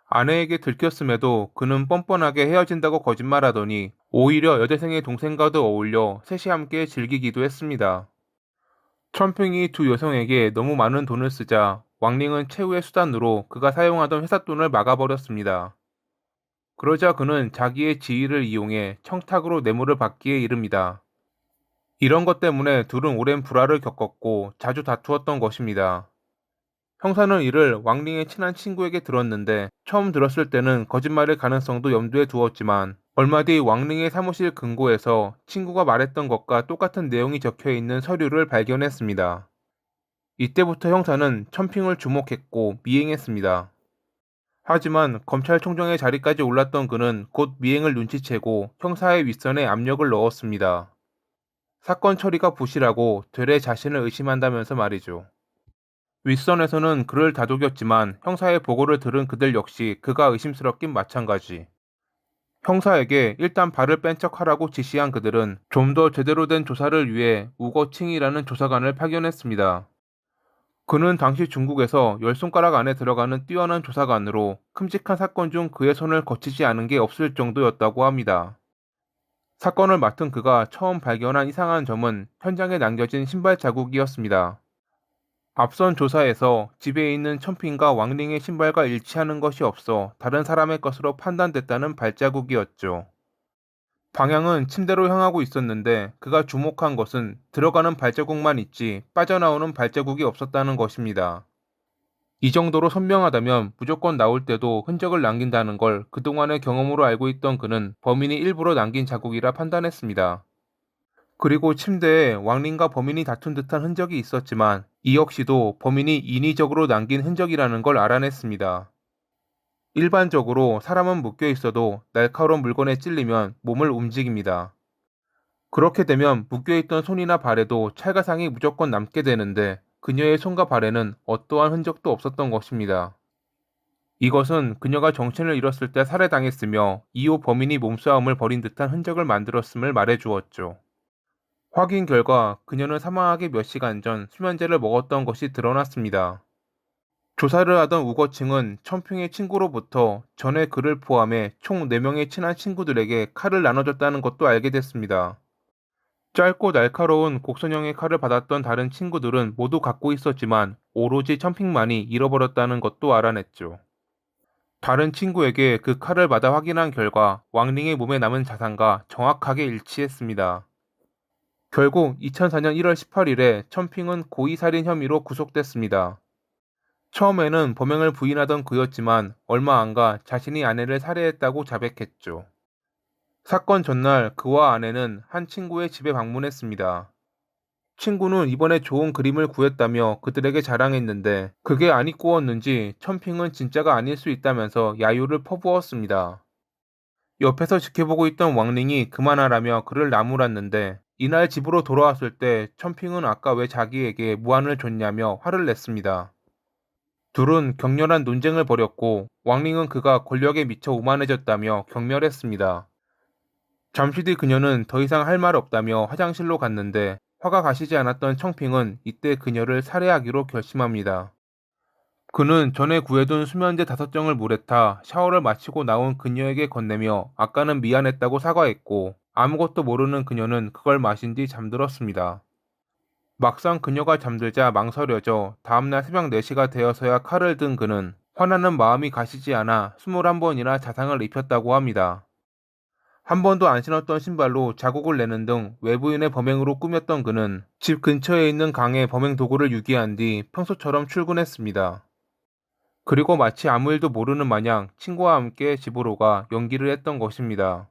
아내에게 들켰음에도 그는 뻔뻔하게 헤어진다고 거짓말하더니 오히려 여대생의 동생과도 어울려 셋이 함께 즐기기도 했습니다. 천핑이 두 여성에게 너무 많은 돈을 쓰자 왕링은 최후의 수단으로 그가 사용하던 회사 돈을 막아버렸습니다. 그러자 그는 자기의 지위를 이용해 청탁으로 뇌물을 받기에 이릅니다. 이런 것 때문에 둘은 오랜 불화를 겪었고 자주 다투었던 것입니다. 형사는 이를 왕링의 친한 친구에게 들었는데 처음 들었을 때는 거짓말일 가능성도 염두에 두었지만 얼마 뒤 왕링의 사무실 금고에서 친구가 말했던 것과 똑같은 내용이 적혀 있는 서류를 발견했습니다. 이때부터 형사는 천핑을 주목했고 미행했습니다. 하지만 검찰총장의 자리까지 올랐던 그는 곧 미행을 눈치채고 형사의 윗선에 압력을 넣었습니다. 사건 처리가 부실하고 되레 자신을 의심한다면서 말이죠. 윗선에서는 그를 다독였지만 형사의 보고를 들은 그들 역시 그가 의심스럽긴 마찬가지. 형사에게 일단 발을 뺀 척하라고 지시한 그들은 좀 더 제대로 된 조사를 위해 우거칭이라는 조사관을 파견했습니다. 그는 당시 중국에서 10손가락 안에 들어가는 뛰어난 조사관으로 큼직한 사건 중 그의 손을 거치지 않은 게 없을 정도였다고 합니다. 사건을 맡은 그가 처음 발견한 이상한 점은 현장에 남겨진 신발 자국이었습니다. 앞선 조사에서 집에 있는 천핑과 왕링의 신발과 일치하는 것이 없어 다른 사람의 것으로 판단됐다는 발자국이었죠. 방향은 침대로 향하고 있었는데 그가 주목한 것은 들어가는 발자국만 있지 빠져나오는 발자국이 없었다는 것입니다. 이 정도로 선명하다면 무조건 나올 때도 흔적을 남긴다는 걸 그동안의 경험으로 알고 있던 그는 범인이 일부러 남긴 자국이라 판단했습니다. 그리고 침대에 왕린과 범인이 다툰 듯한 흔적이 있었지만 이 역시도 범인이 인위적으로 남긴 흔적이라는 걸 알아냈습니다. 일반적으로 사람은 묶여 있어도 날카로운 물건에 찔리면 몸을 움직입니다. 그렇게 되면 묶여있던 손이나 발에도 찰가상이 무조건 남게 되는데 그녀의 손과 발에는 어떠한 흔적도 없었던 것입니다. 이것은 그녀가 정신을 잃었을 때 살해당했으며 이후 범인이 몸싸움을 벌인 듯한 흔적을 만들었음을 말해주었죠. 확인 결과 그녀는 사망하기 몇 시간 전 수면제를 먹었던 것이 드러났습니다. 조사를 하던 우거층은 천평의 친구로부터 전에 그를 포함해 총 4명의 친한 친구들에게 칼을 나눠줬다는 것도 알게 됐습니다. 짧고 날카로운 곡선형의 칼을 받았던 다른 친구들은 모두 갖고 있었지만 오로지 천핑만이 잃어버렸다는 것도 알아냈죠. 다른 친구에게 그 칼을 받아 확인한 결과 왕링의 몸에 남은 자상과 정확하게 일치했습니다. 결국 2004년 1월 18일에 천핑은 고의살인 혐의로 구속됐습니다. 처음에는 범행을 부인하던 그였지만 얼마 안 가 자신이 아내를 살해했다고 자백했죠. 사건 전날 그와 아내는 한 친구의 집에 방문했습니다. 친구는 이번에 좋은 그림을 구했다며 그들에게 자랑했는데 그게 안 이꾸었는지 천핑은 진짜가 아닐 수 있다면서 야유를 퍼부었습니다. 옆에서 지켜보고 있던 왕링이 그만하라며 그를 나무랐는데 이날 집으로 돌아왔을 때 천핑은 아까 왜 자기에게 무안을 줬냐며 화를 냈습니다. 둘은 격렬한 논쟁을 벌였고 왕링은 그가 권력에 미쳐 오만해졌다며 경멸했습니다. 잠시 뒤 그녀는 더 이상 할 말 없다며 화장실로 갔는데 화가 가시지 않았던 청핑은 이때 그녀를 살해하기로 결심합니다. 그는 전에 구해둔 수면제 5정을 물에 타 샤워를 마치고 나온 그녀에게 건네며 아까는 미안했다고 사과했고 아무것도 모르는 그녀는 그걸 마신 뒤 잠들었습니다. 막상 그녀가 잠들자 망설여져 다음날 새벽 4시가 되어서야 칼을 든 그는 화나는 마음이 가시지 않아 21번이나 자상을 입혔다고 합니다. 한 번도 안 신었던 신발로 자국을 내는 등 외부인의 범행으로 꾸몄던 그는 집 근처에 있는 강에 범행 도구를 유기한 뒤 평소처럼 출근했습니다. 그리고 마치 아무 일도 모르는 마냥 친구와 함께 집으로 가 연기를 했던 것입니다.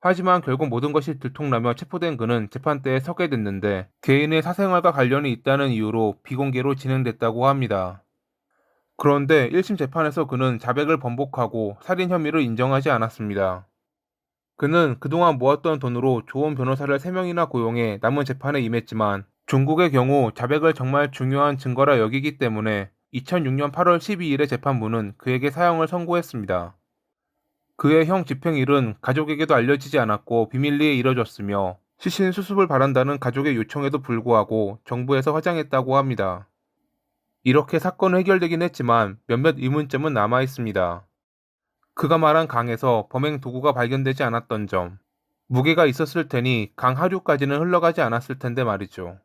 하지만 결국 모든 것이 들통나며 체포된 그는 재판대에 서게 됐는데 개인의 사생활과 관련이 있다는 이유로 비공개로 진행됐다고 합니다. 그런데 1심 재판에서 그는 자백을 번복하고 살인 혐의를 인정하지 않았습니다. 그는 그동안 모았던 돈으로 좋은 변호사를 3명이나 고용해 남은 재판에 임했지만 중국의 경우 자백을 정말 중요한 증거라 여기기 때문에 2006년 8월 12일에 재판부는 그에게 사형을 선고했습니다. 그의 형 집행일은 가족에게도 알려지지 않았고 비밀리에 이뤄졌으며 시신 수습을 바란다는 가족의 요청에도 불구하고 정부에서 화장했다고 합니다. 이렇게 사건은 해결되긴 했지만 몇몇 의문점은 남아 있습니다. 그가 말한 강에서 범행 도구가 발견되지 않았던 점, 무게가 있었을 테니 강 하류까지는 흘러가지 않았을 텐데 말이죠.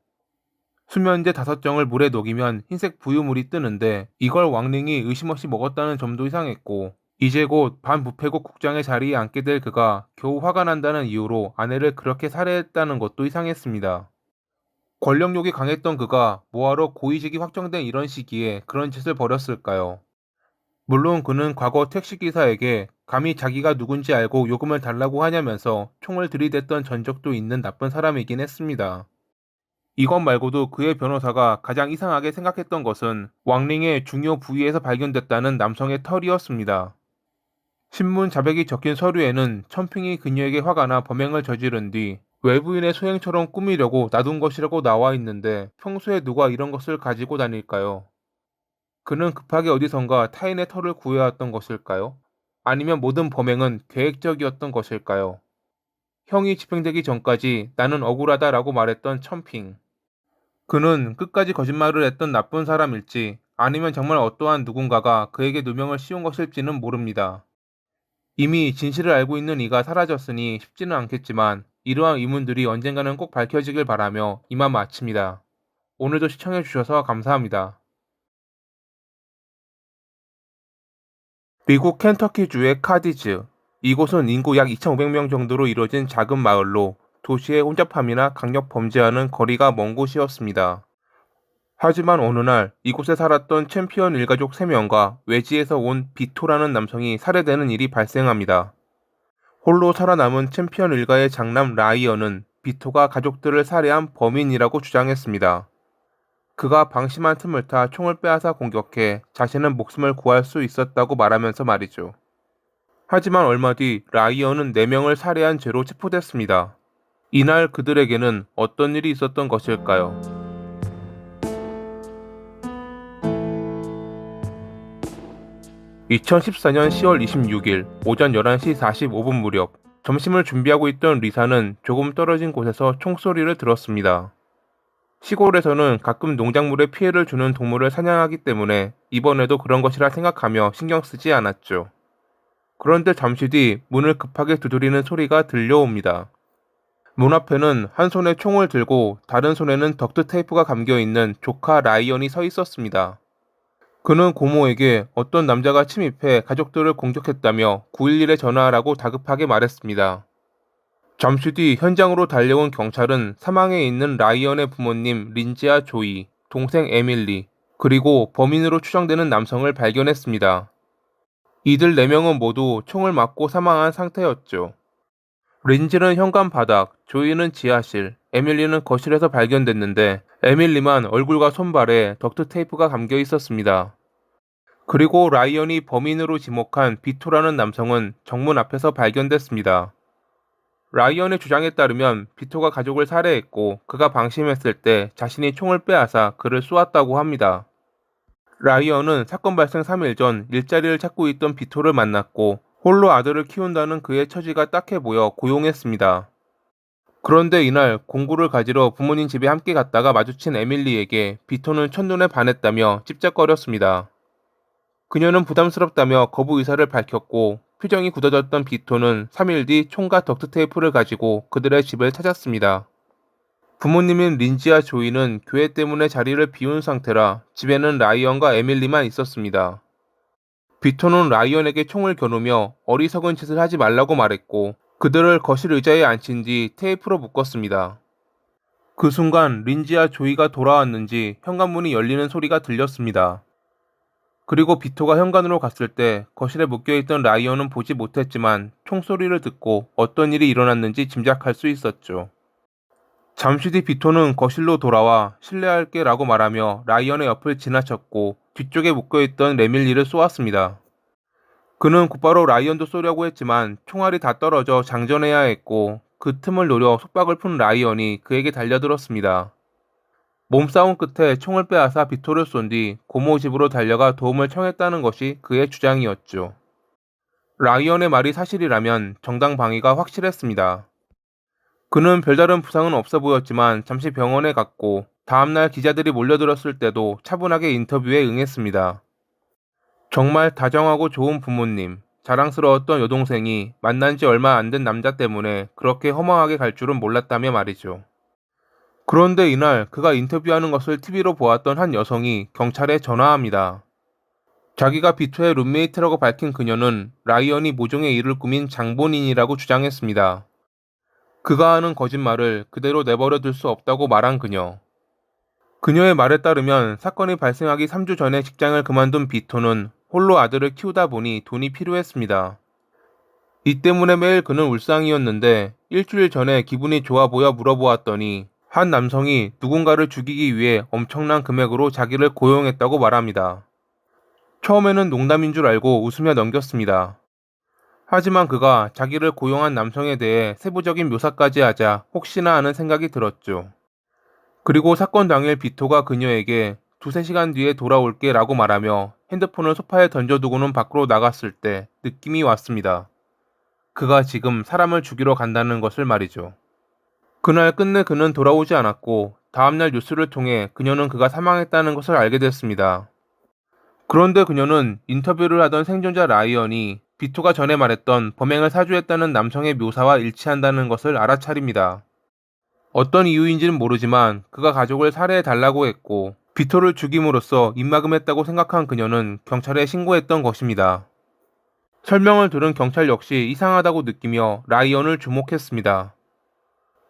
수면제 5정을 물에 녹이면 흰색 부유물이 뜨는데 이걸 왕링이 의심 없이 먹었다는 점도 이상했고 이제 곧 반부패국 국장의 자리에 앉게 될 그가 겨우 화가 난다는 이유로 아내를 그렇게 살해했다는 것도 이상했습니다. 권력욕이 강했던 그가 뭐하러 고위직이 확정된 이런 시기에 그런 짓을 벌였을까요? 물론 그는 과거 택시기사에게 감히 자기가 누군지 알고 요금을 달라고 하냐면서 총을 들이댔던 전적도 있는 나쁜 사람이긴 했습니다. 이것 말고도 그의 변호사가 가장 이상하게 생각했던 것은 왕링의 중요 부위에서 발견됐다는 남성의 털이었습니다. 신문 자백이 적힌 서류에는 천핑이 그녀에게 화가 나 범행을 저지른 뒤 외부인의 소행처럼 꾸미려고 놔둔 것이라고 나와 있는데 평소에 누가 이런 것을 가지고 다닐까요? 그는 급하게 어디선가 타인의 털을 구해왔던 것일까요? 아니면 모든 범행은 계획적이었던 것일까요? 형이 집행되기 전까지 나는 억울하다라고 말했던 천핑. 그는 끝까지 거짓말을 했던 나쁜 사람일지 아니면 정말 어떠한 누군가가 그에게 누명을 씌운 것일지는 모릅니다. 이미 진실을 알고 있는 이가 사라졌으니 쉽지는 않겠지만 이러한 의문들이 언젠가는 꼭 밝혀지길 바라며 이만 마칩니다. 오늘도 시청해주셔서 감사합니다. 미국 켄터키주의 카디즈. 이곳은 인구 약 2,500명 정도로 이루어진 작은 마을로 도시의 혼잡함이나 강력 범죄와는 거리가 먼 곳이었습니다. 하지만 어느 날 이곳에 살았던 챔피언 일가족 3명과 외지에서 온 비토라는 남성이 살해되는 일이 발생합니다. 홀로 살아남은 챔피언 일가의 장남 라이언은 비토가 가족들을 살해한 범인이라고 주장했습니다. 그가 방심한 틈을 타 총을 빼앗아 공격해 자신은 목숨을 구할 수 있었다고 말하면서 말이죠. 하지만 얼마 뒤 라이언은 4명을 살해한 죄로 체포됐습니다. 이날 그들에게는 어떤 일이 있었던 것일까요? 2014년 10월 26일 오전 11시 45분 무렵 점심을 준비하고 있던 리사는 조금 떨어진 곳에서 총소리를 들었습니다. 시골에서는 가끔 농작물에 피해를 주는 동물을 사냥하기 때문에 이번에도 그런 것이라 생각하며 신경 쓰지 않았죠. 그런데 잠시 뒤 문을 급하게 두드리는 소리가 들려옵니다. 문 앞에는 한 손에 총을 들고 다른 손에는 덕트 테이프가 감겨 있는 조카 라이언이 서 있었습니다. 그는 고모에게 어떤 남자가 침입해 가족들을 공격했다며 911에 전화하라고 다급하게 말했습니다. 잠시 뒤 현장으로 달려온 경찰은 사망해 있는 라이언의 부모님 린지와 조이, 동생 에밀리, 그리고 범인으로 추정되는 남성을 발견했습니다. 이들 4명은 모두 총을 맞고 사망한 상태였죠. 린지는 현관 바닥, 조이는 지하실, 에밀리는 거실에서 발견됐는데 에밀리만 얼굴과 손발에 덕트 테이프가 감겨 있었습니다. 그리고 라이언이 범인으로 지목한 비토라는 남성은 정문 앞에서 발견됐습니다. 라이언의 주장에 따르면 비토가 가족을 살해했고 그가 방심했을 때 자신이 총을 빼앗아 그를 쏘았다고 합니다. 라이언은 사건 발생 3일 전 일자리를 찾고 있던 비토를 만났고 홀로 아들을 키운다는 그의 처지가 딱해 보여 고용했습니다. 그런데 이날 공구를 가지러 부모님 집에 함께 갔다가 마주친 에밀리에게 비토는 첫눈에 반했다며 찝쩍거렸습니다. 그녀는 부담스럽다며 거부 의사를 밝혔고 표정이 굳어졌던 비토는 3일 뒤 총과 덕트테이프를 가지고 그들의 집을 찾았습니다. 부모님인 린지와 조이는 교회 때문에 자리를 비운 상태라 집에는 라이언과 에밀리만 있었습니다. 비토는 라이언에게 총을 겨누며 어리석은 짓을 하지 말라고 말했고 그들을 거실 의자에 앉힌 뒤 테이프로 묶었습니다. 그 순간 린지와 조이가 돌아왔는지 현관문이 열리는 소리가 들렸습니다. 그리고 비토가 현관으로 갔을 때 거실에 묶여있던 라이언은 보지 못했지만 총소리를 듣고 어떤 일이 일어났는지 짐작할 수 있었죠. 잠시 뒤 비토는 거실로 돌아와 실례할게 라고 말하며 라이언의 옆을 지나쳤고 뒤쪽에 묶여있던 레밀리를 쏘았습니다. 그는 곧바로 라이언도 쏘려고 했지만 총알이 다 떨어져 장전해야 했고 그 틈을 노려 속박을 푼 라이언이 그에게 달려들었습니다. 몸싸움 끝에 총을 빼앗아 비토를 쏜 뒤 고모 집으로 달려가 도움을 청했다는 것이 그의 주장이었죠. 라이언의 말이 사실이라면 정당 방위가 확실했습니다. 그는 별다른 부상은 없어 보였지만 잠시 병원에 갔고 다음날 기자들이 몰려들었을 때도 차분하게 인터뷰에 응했습니다. 정말 다정하고 좋은 부모님, 자랑스러웠던 여동생이 만난 지 얼마 안 된 남자 때문에 그렇게 허망하게 갈 줄은 몰랐다며 말이죠. 그런데 이날 그가 인터뷰하는 것을 TV로 보았던 한 여성이 경찰에 전화합니다. 자기가 비토의 룸메이트라고 밝힌 그녀는 라이언이 모종의 일을 꾸민 장본인이라고 주장했습니다. 그가 하는 거짓말을 그대로 내버려 둘 수 없다고 말한 그녀. 그녀의 말에 따르면 사건이 발생하기 3주 전에 직장을 그만둔 비토는 홀로 아들을 키우다 보니 돈이 필요했습니다. 이 때문에 매일 그는 울상이었는데 일주일 전에 기분이 좋아 보여 물어보았더니 한 남성이 누군가를 죽이기 위해 엄청난 금액으로 자기를 고용했다고 말합니다. 처음에는 농담인 줄 알고 웃으며 넘겼습니다. 하지만 그가 자기를 고용한 남성에 대해 세부적인 묘사까지 하자 혹시나 하는 생각이 들었죠. 그리고 사건 당일 비토가 그녀에게 2~3시간 뒤에 돌아올게 라고 말하며 핸드폰을 소파에 던져두고는 밖으로 나갔을 때 느낌이 왔습니다. 그가 지금 사람을 죽이러 간다는 것을 말이죠. 그날 끝내 그는 돌아오지 않았고 다음날 뉴스를 통해 그녀는 그가 사망했다는 것을 알게 됐습니다. 그런데 그녀는 인터뷰를 하던 생존자 라이언이 비토가 전에 말했던 범행을 사주했다는 남성의 묘사와 일치한다는 것을 알아차립니다. 어떤 이유인지는 모르지만 그가 가족을 살해해달라고 했고 비토를 죽임으로써 입막음했다고 생각한 그녀는 경찰에 신고했던 것입니다. 설명을 들은 경찰 역시 이상하다고 느끼며 라이언을 주목했습니다.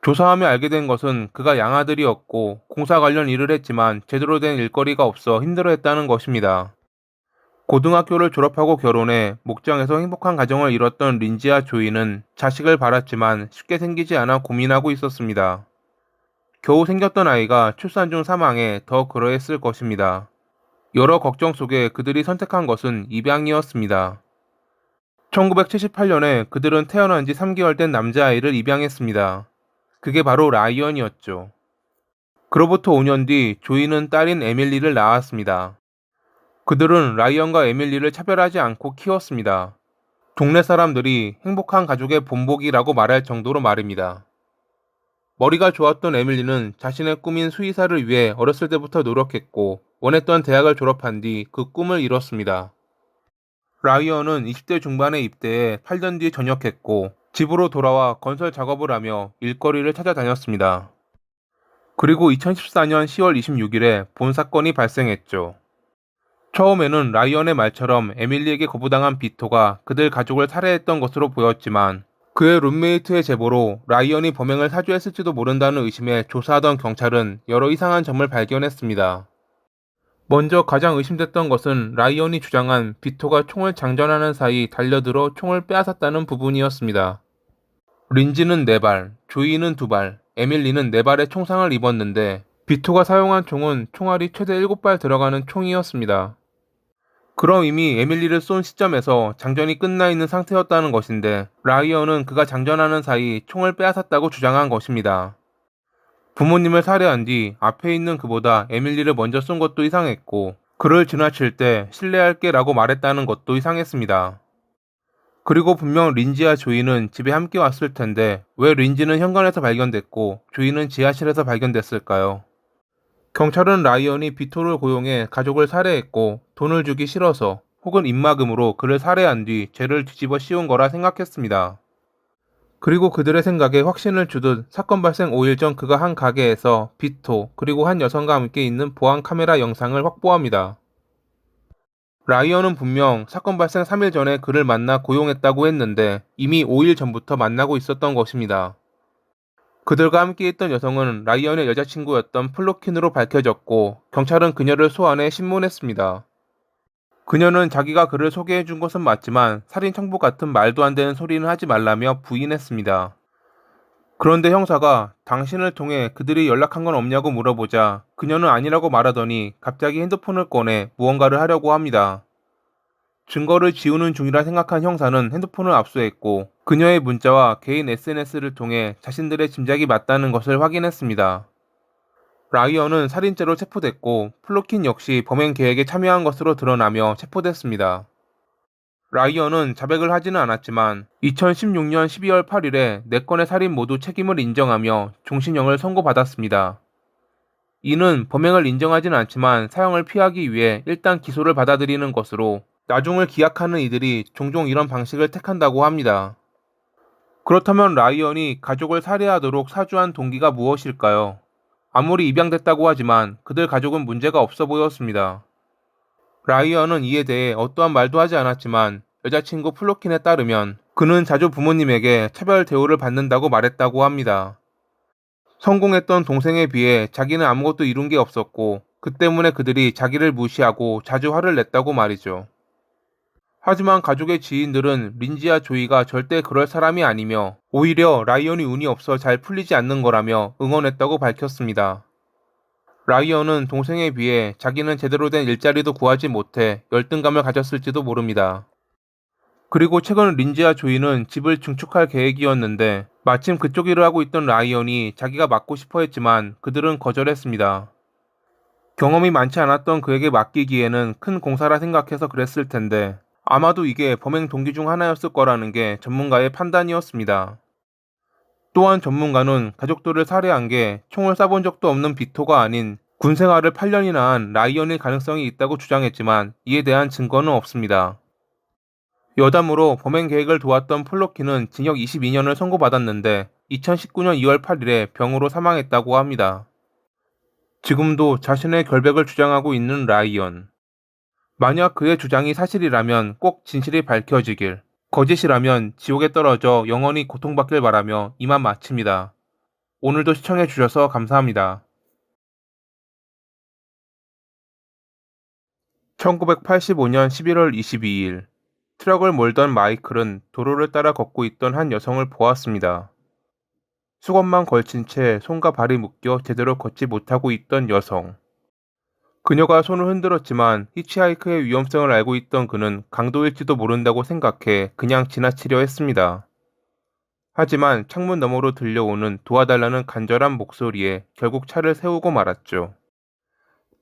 조사하며 알게 된 것은 그가 양아들이었고 공사 관련 일을 했지만 제대로 된 일거리가 없어 힘들어했다는 것입니다. 고등학교를 졸업하고 결혼해 목장에서 행복한 가정을 이뤘던 린지와 조이는 자식을 바랐지만 쉽게 생기지 않아 고민하고 있었습니다. 겨우 생겼던 아이가 출산 중 사망해 더 그러했을 것입니다. 여러 걱정 속에 그들이 선택한 것은 입양이었습니다. 1978년에 그들은 태어난 지 3개월 된 남자아이를 입양했습니다. 그게 바로 라이언이었죠. 그로부터 5년 뒤 조이는 딸인 에밀리를 낳았습니다. 그들은 라이언과 에밀리를 차별하지 않고 키웠습니다. 동네 사람들이 행복한 가족의 본보기라고 말할 정도로 말입니다. 머리가 좋았던 에밀리는 자신의 꿈인 수의사를 위해 어렸을 때부터 노력했고 원했던 대학을 졸업한 뒤 그 꿈을 이뤘습니다. 라이언은 20대 중반에 입대해 8년 뒤 전역했고 집으로 돌아와 건설 작업을 하며 일거리를 찾아다녔습니다. 그리고 2014년 10월 26일에 본 사건이 발생했죠. 처음에는 라이언의 말처럼 에밀리에게 거부당한 비토가 그들 가족을 살해했던 것으로 보였지만 그의 룸메이트의 제보로 라이언이 범행을 사주했을지도 모른다는 의심에 조사하던 경찰은 여러 이상한 점을 발견했습니다. 먼저 가장 의심됐던 것은 라이언이 주장한 비토가 총을 장전하는 사이 달려들어 총을 빼앗았다는 부분이었습니다. 린지는 4발, 조이는 2발, 에밀리는 4발의 총상을 입었는데 비토가 사용한 총은 총알이 최대 7발 들어가는 총이었습니다. 그럼 이미 에밀리를 쏜 시점에서 장전이 끝나 있는 상태였다는 것인데 라이언은 그가 장전하는 사이 총을 빼앗았다고 주장한 것입니다. 부모님을 살해한 뒤 앞에 있는 그보다 에밀리를 먼저 쏜 것도 이상했고 그를 지나칠 때 실례할게 라고 말했다는 것도 이상했습니다. 그리고 분명 린지와 조이는 집에 함께 왔을 텐데 왜 린지는 현관에서 발견됐고 조이는 지하실에서 발견됐을까요? 경찰은 라이언이 비토를 고용해 가족을 살해했고 돈을 주기 싫어서 혹은 입막음으로 그를 살해한 뒤 죄를 뒤집어 씌운 거라 생각했습니다. 그리고 그들의 생각에 확신을 주듯 사건 발생 5일 전 그가 한 가게에서 비토 그리고 한 여성과 함께 있는 보안 카메라 영상을 확보합니다. 라이언은 분명 사건 발생 3일 전에 그를 만나 고용했다고 했는데 이미 5일 전부터 만나고 있었던 것입니다. 그들과 함께 있던 여성은 라이언의 여자친구였던 플로킨으로 밝혀졌고 경찰은 그녀를 소환해 신문했습니다. 그녀는 자기가 그를 소개해준 것은 맞지만 살인 청부 같은 말도 안 되는 소리는 하지 말라며 부인했습니다. 그런데 형사가 당신을 통해 그들이 연락한 건 없냐고 물어보자 그녀는 아니라고 말하더니 갑자기 핸드폰을 꺼내 무언가를 하려고 합니다. 증거를 지우는 중이라 생각한 형사는 핸드폰을 압수했고 그녀의 문자와 개인 SNS를 통해 자신들의 짐작이 맞다는 것을 확인했습니다. 라이언은 살인죄로 체포됐고 플로킨 역시 범행 계획에 참여한 것으로 드러나며 체포됐습니다. 라이언은 자백을 하지는 않았지만 2016년 12월 8일에 4건의 살인 모두 책임을 인정하며 종신형을 선고받았습니다. 이는 범행을 인정하지는 않지만 사형을 피하기 위해 일단 기소를 받아들이는 것으로 나중을 기약하는 이들이 종종 이런 방식을 택한다고 합니다. 그렇다면 라이언이 가족을 살해하도록 사주한 동기가 무엇일까요? 아무리 입양됐다고 하지만 그들 가족은 문제가 없어 보였습니다. 라이언은 이에 대해 어떠한 말도 하지 않았지만 여자친구 플로킨에 따르면 그는 자주 부모님에게 차별 대우를 받는다고 말했다고 합니다. 성공했던 동생에 비해 자기는 아무것도 이룬 게 없었고 그 때문에 그들이 자기를 무시하고 자주 화를 냈다고 말이죠. 하지만 가족의 지인들은 린지와 조이가 절대 그럴 사람이 아니며 오히려 라이언이 운이 없어 잘 풀리지 않는 거라며 응원했다고 밝혔습니다. 라이언은 동생에 비해 자기는 제대로 된 일자리도 구하지 못해 열등감을 가졌을지도 모릅니다. 그리고 최근 린지와 조이는 집을 증축할 계획이었는데 마침 그쪽 일을 하고 있던 라이언이 자기가 맡고 싶어 했지만 그들은 거절했습니다. 경험이 많지 않았던 그에게 맡기기에는 큰 공사라 생각해서 그랬을 텐데 아마도 이게 범행 동기 중 하나였을 거라는 게 전문가의 판단이었습니다. 또한 전문가는 가족들을 살해한 게 총을 쏴본 적도 없는 비토가 아닌 군 생활을 8년이나 한 라이언일 가능성이 있다고 주장했지만 이에 대한 증거는 없습니다. 여담으로 범행 계획을 도왔던 플로키는 징역 22년을 선고받았는데 2019년 2월 8일에 병으로 사망했다고 합니다. 지금도 자신의 결백을 주장하고 있는 라이언. 만약 그의 주장이 사실이라면 꼭 진실이 밝혀지길, 거짓이라면 지옥에 떨어져 영원히 고통받길 바라며 이만 마칩니다. 오늘도 시청해주셔서 감사합니다. 1985년 11월 22일, 트럭을 몰던 마이클은 도로를 따라 걷고 있던 한 여성을 보았습니다. 수건만 걸친 채 손과 발이 묶여 제대로 걷지 못하고 있던 여성. 그녀가 손을 흔들었지만 히치하이크의 위험성을 알고 있던 그는 강도일지도 모른다고 생각해 그냥 지나치려 했습니다. 하지만 창문 너머로 들려오는 도와달라는 간절한 목소리에 결국 차를 세우고 말았죠.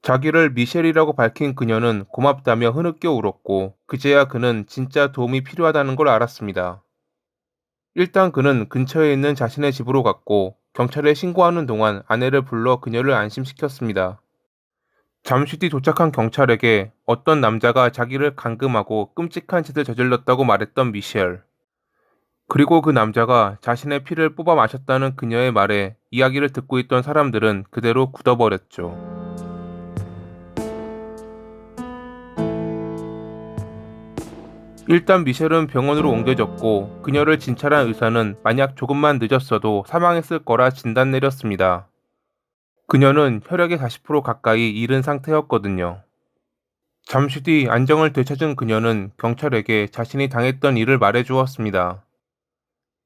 자기를 미셸이라고 밝힌 그녀는 고맙다며 흐느껴 울었고 그제야 그는 진짜 도움이 필요하다는 걸 알았습니다. 일단 그는 근처에 있는 자신의 집으로 갔고 경찰에 신고하는 동안 아내를 불러 그녀를 안심시켰습니다. 잠시 뒤 도착한 경찰에게 어떤 남자가 자기를 감금하고 끔찍한 짓을 저질렀다고 말했던 미셸. 그리고 그 남자가 자신의 피를 뽑아 마셨다는 그녀의 말에 이야기를 듣고 있던 사람들은 그대로 굳어버렸죠. 일단 미셸은 병원으로 옮겨졌고 그녀를 진찰한 의사는 만약 조금만 늦었어도 사망했을 거라 진단 내렸습니다. 그녀는 혈액의 40% 가까이 잃은 상태였거든요. 잠시 뒤 안정을 되찾은 그녀는 경찰에게 자신이 당했던 일을 말해주었습니다.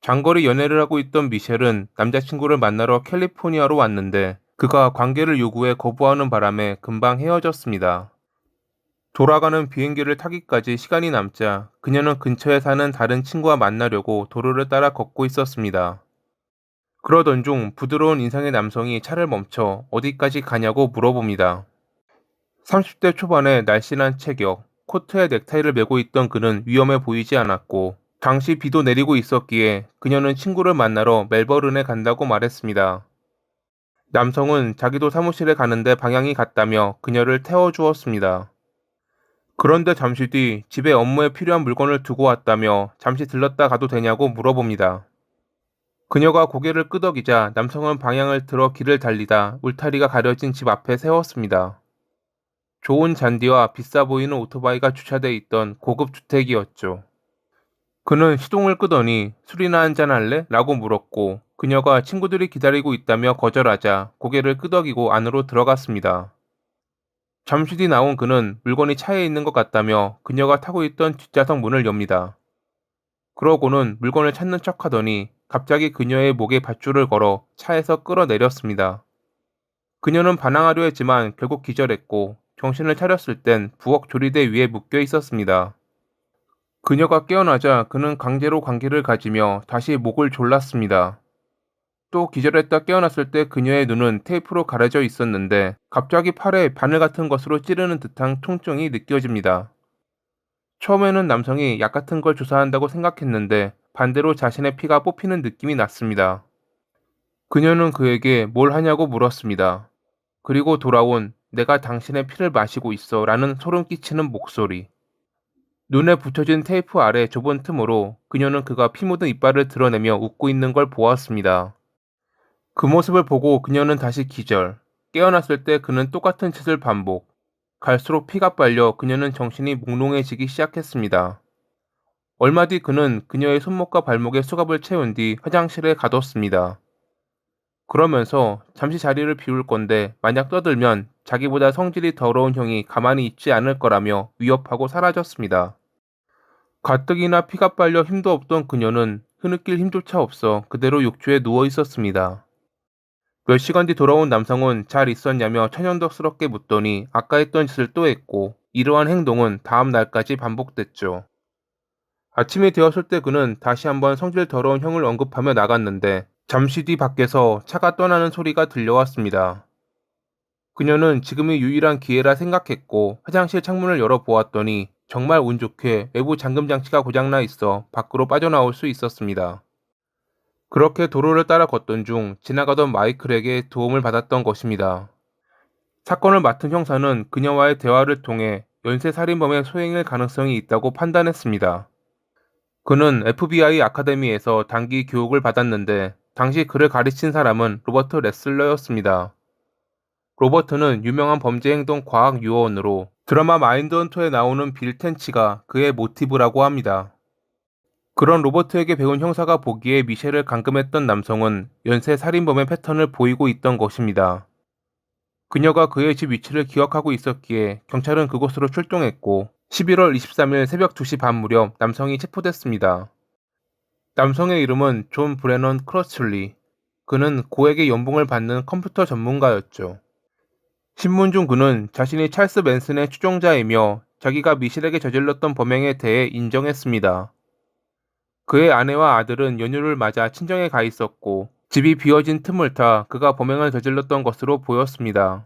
장거리 연애를 하고 있던 미셸은 남자친구를 만나러 캘리포니아로 왔는데 그가 관계를 요구해 거부하는 바람에 금방 헤어졌습니다. 돌아가는 비행기를 타기까지 시간이 남자 그녀는 근처에 사는 다른 친구와 만나려고 도로를 따라 걷고 있었습니다. 그러던 중 부드러운 인상의 남성이 차를 멈춰 어디까지 가냐고 물어봅니다. 30대 초반의 날씬한 체격, 코트에 넥타이를 메고 있던 그는 위험해 보이지 않았고 당시 비도 내리고 있었기에 그녀는 친구를 만나러 멜버른에 간다고 말했습니다. 남성은 자기도 사무실에 가는데 방향이 같다며 그녀를 태워주었습니다. 그런데 잠시 뒤 집에 업무에 필요한 물건을 두고 왔다며 잠시 들렀다 가도 되냐고 물어봅니다. 그녀가 고개를 끄덕이자 남성은 방향을 틀어 길을 달리다 울타리가 가려진 집 앞에 세웠습니다. 좋은 잔디와 비싸 보이는 오토바이가 주차돼 있던 고급 주택이었죠. 그는 시동을 끄더니 술이나 한잔 할래? 라고 물었고 그녀가 친구들이 기다리고 있다며 거절하자 고개를 끄덕이고 안으로 들어갔습니다. 잠시 뒤 나온 그는 물건이 차에 있는 것 같다며 그녀가 타고 있던 뒷좌석 문을 엽니다. 그러고는 물건을 찾는 척 하더니 갑자기 그녀의 목에 밧줄을 걸어 차에서 끌어내렸습니다. 그녀는 반항하려 했지만 결국 기절했고 정신을 차렸을 땐 부엌 조리대 위에 묶여 있었습니다. 그녀가 깨어나자 그는 강제로 관계를 가지며 다시 목을 졸랐습니다. 또 기절했다 깨어났을 때 그녀의 눈은 테이프로 가려져 있었는데 갑자기 팔에 바늘 같은 것으로 찌르는 듯한 통증이 느껴집니다. 처음에는 남성이 약 같은 걸 주사한다고 생각했는데 반대로 자신의 피가 뽑히는 느낌이 났습니다. 그녀는 그에게 뭘 하냐고 물었습니다. 그리고 돌아온 내가 당신의 피를 마시고 있어 라는 소름 끼치는 목소리. 눈에 붙여진 테이프 아래 좁은 틈으로 그녀는 그가 피 묻은 이빨을 드러내며 웃고 있는 걸 보았습니다. 그 모습을 보고 그녀는 다시 기절. 깨어났을 때 그는 똑같은 짓을 반복. 갈수록 피가 빨려 그녀는 정신이 몽롱해지기 시작했습니다. 얼마 뒤 그는 그녀의 손목과 발목에 수갑을 채운 뒤 화장실에 가뒀습니다. 그러면서 잠시 자리를 비울 건데 만약 떠들면 자기보다 성질이 더러운 형이 가만히 있지 않을 거라며 위협하고 사라졌습니다. 가뜩이나 피가 빨려 힘도 없던 그녀는 흐느낄 힘조차 없어 그대로 욕조에 누워 있었습니다. 몇 시간 뒤 돌아온 남성은 잘 있었냐며 천연덕스럽게 묻더니 아까 했던 짓을 또 했고 이러한 행동은 다음 날까지 반복됐죠. 아침이 되었을 때 그는 다시 한번 성질 더러운 형을 언급하며 나갔는데 잠시 뒤 밖에서 차가 떠나는 소리가 들려왔습니다. 그녀는 지금이 유일한 기회라 생각했고 화장실 창문을 열어보았더니 정말 운 좋게 외부 잠금 장치가 고장나 있어 밖으로 빠져나올 수 있었습니다. 그렇게 도로를 따라 걷던 중 지나가던 마이클에게 도움을 받았던 것입니다. 사건을 맡은 형사는 그녀와의 대화를 통해 연쇄살인범의 소행일 가능성이 있다고 판단했습니다. 그는 FBI 아카데미에서 단기 교육을 받았는데 당시 그를 가르친 사람은 로버트 레슬러였습니다. 로버트는 유명한 범죄행동 과학 요원으로 드라마 마인드헌터에 나오는 빌 텐치가 그의 모티브라고 합니다. 그런 로버트에게 배운 형사가 보기에 미셸을 감금했던 남성은 연쇄 살인범의 패턴을 보이고 있던 것입니다. 그녀가 그의 집 위치를 기억하고 있었기에 경찰은 그곳으로 출동했고 11월 23일 새벽 2시 반 무렵 남성이 체포됐습니다. 남성의 이름은 존 브레넌 크러슬리. 그는 고액의 연봉을 받는 컴퓨터 전문가였죠. 신문 중 그는 자신이 찰스 맨슨의 추종자이며 자기가 미셸에게 저질렀던 범행에 대해 인정했습니다. 그의 아내와 아들은 연휴를 맞아 친정에 가 있었고 집이 비어진 틈을 타 그가 범행을 저질렀던 것으로 보였습니다.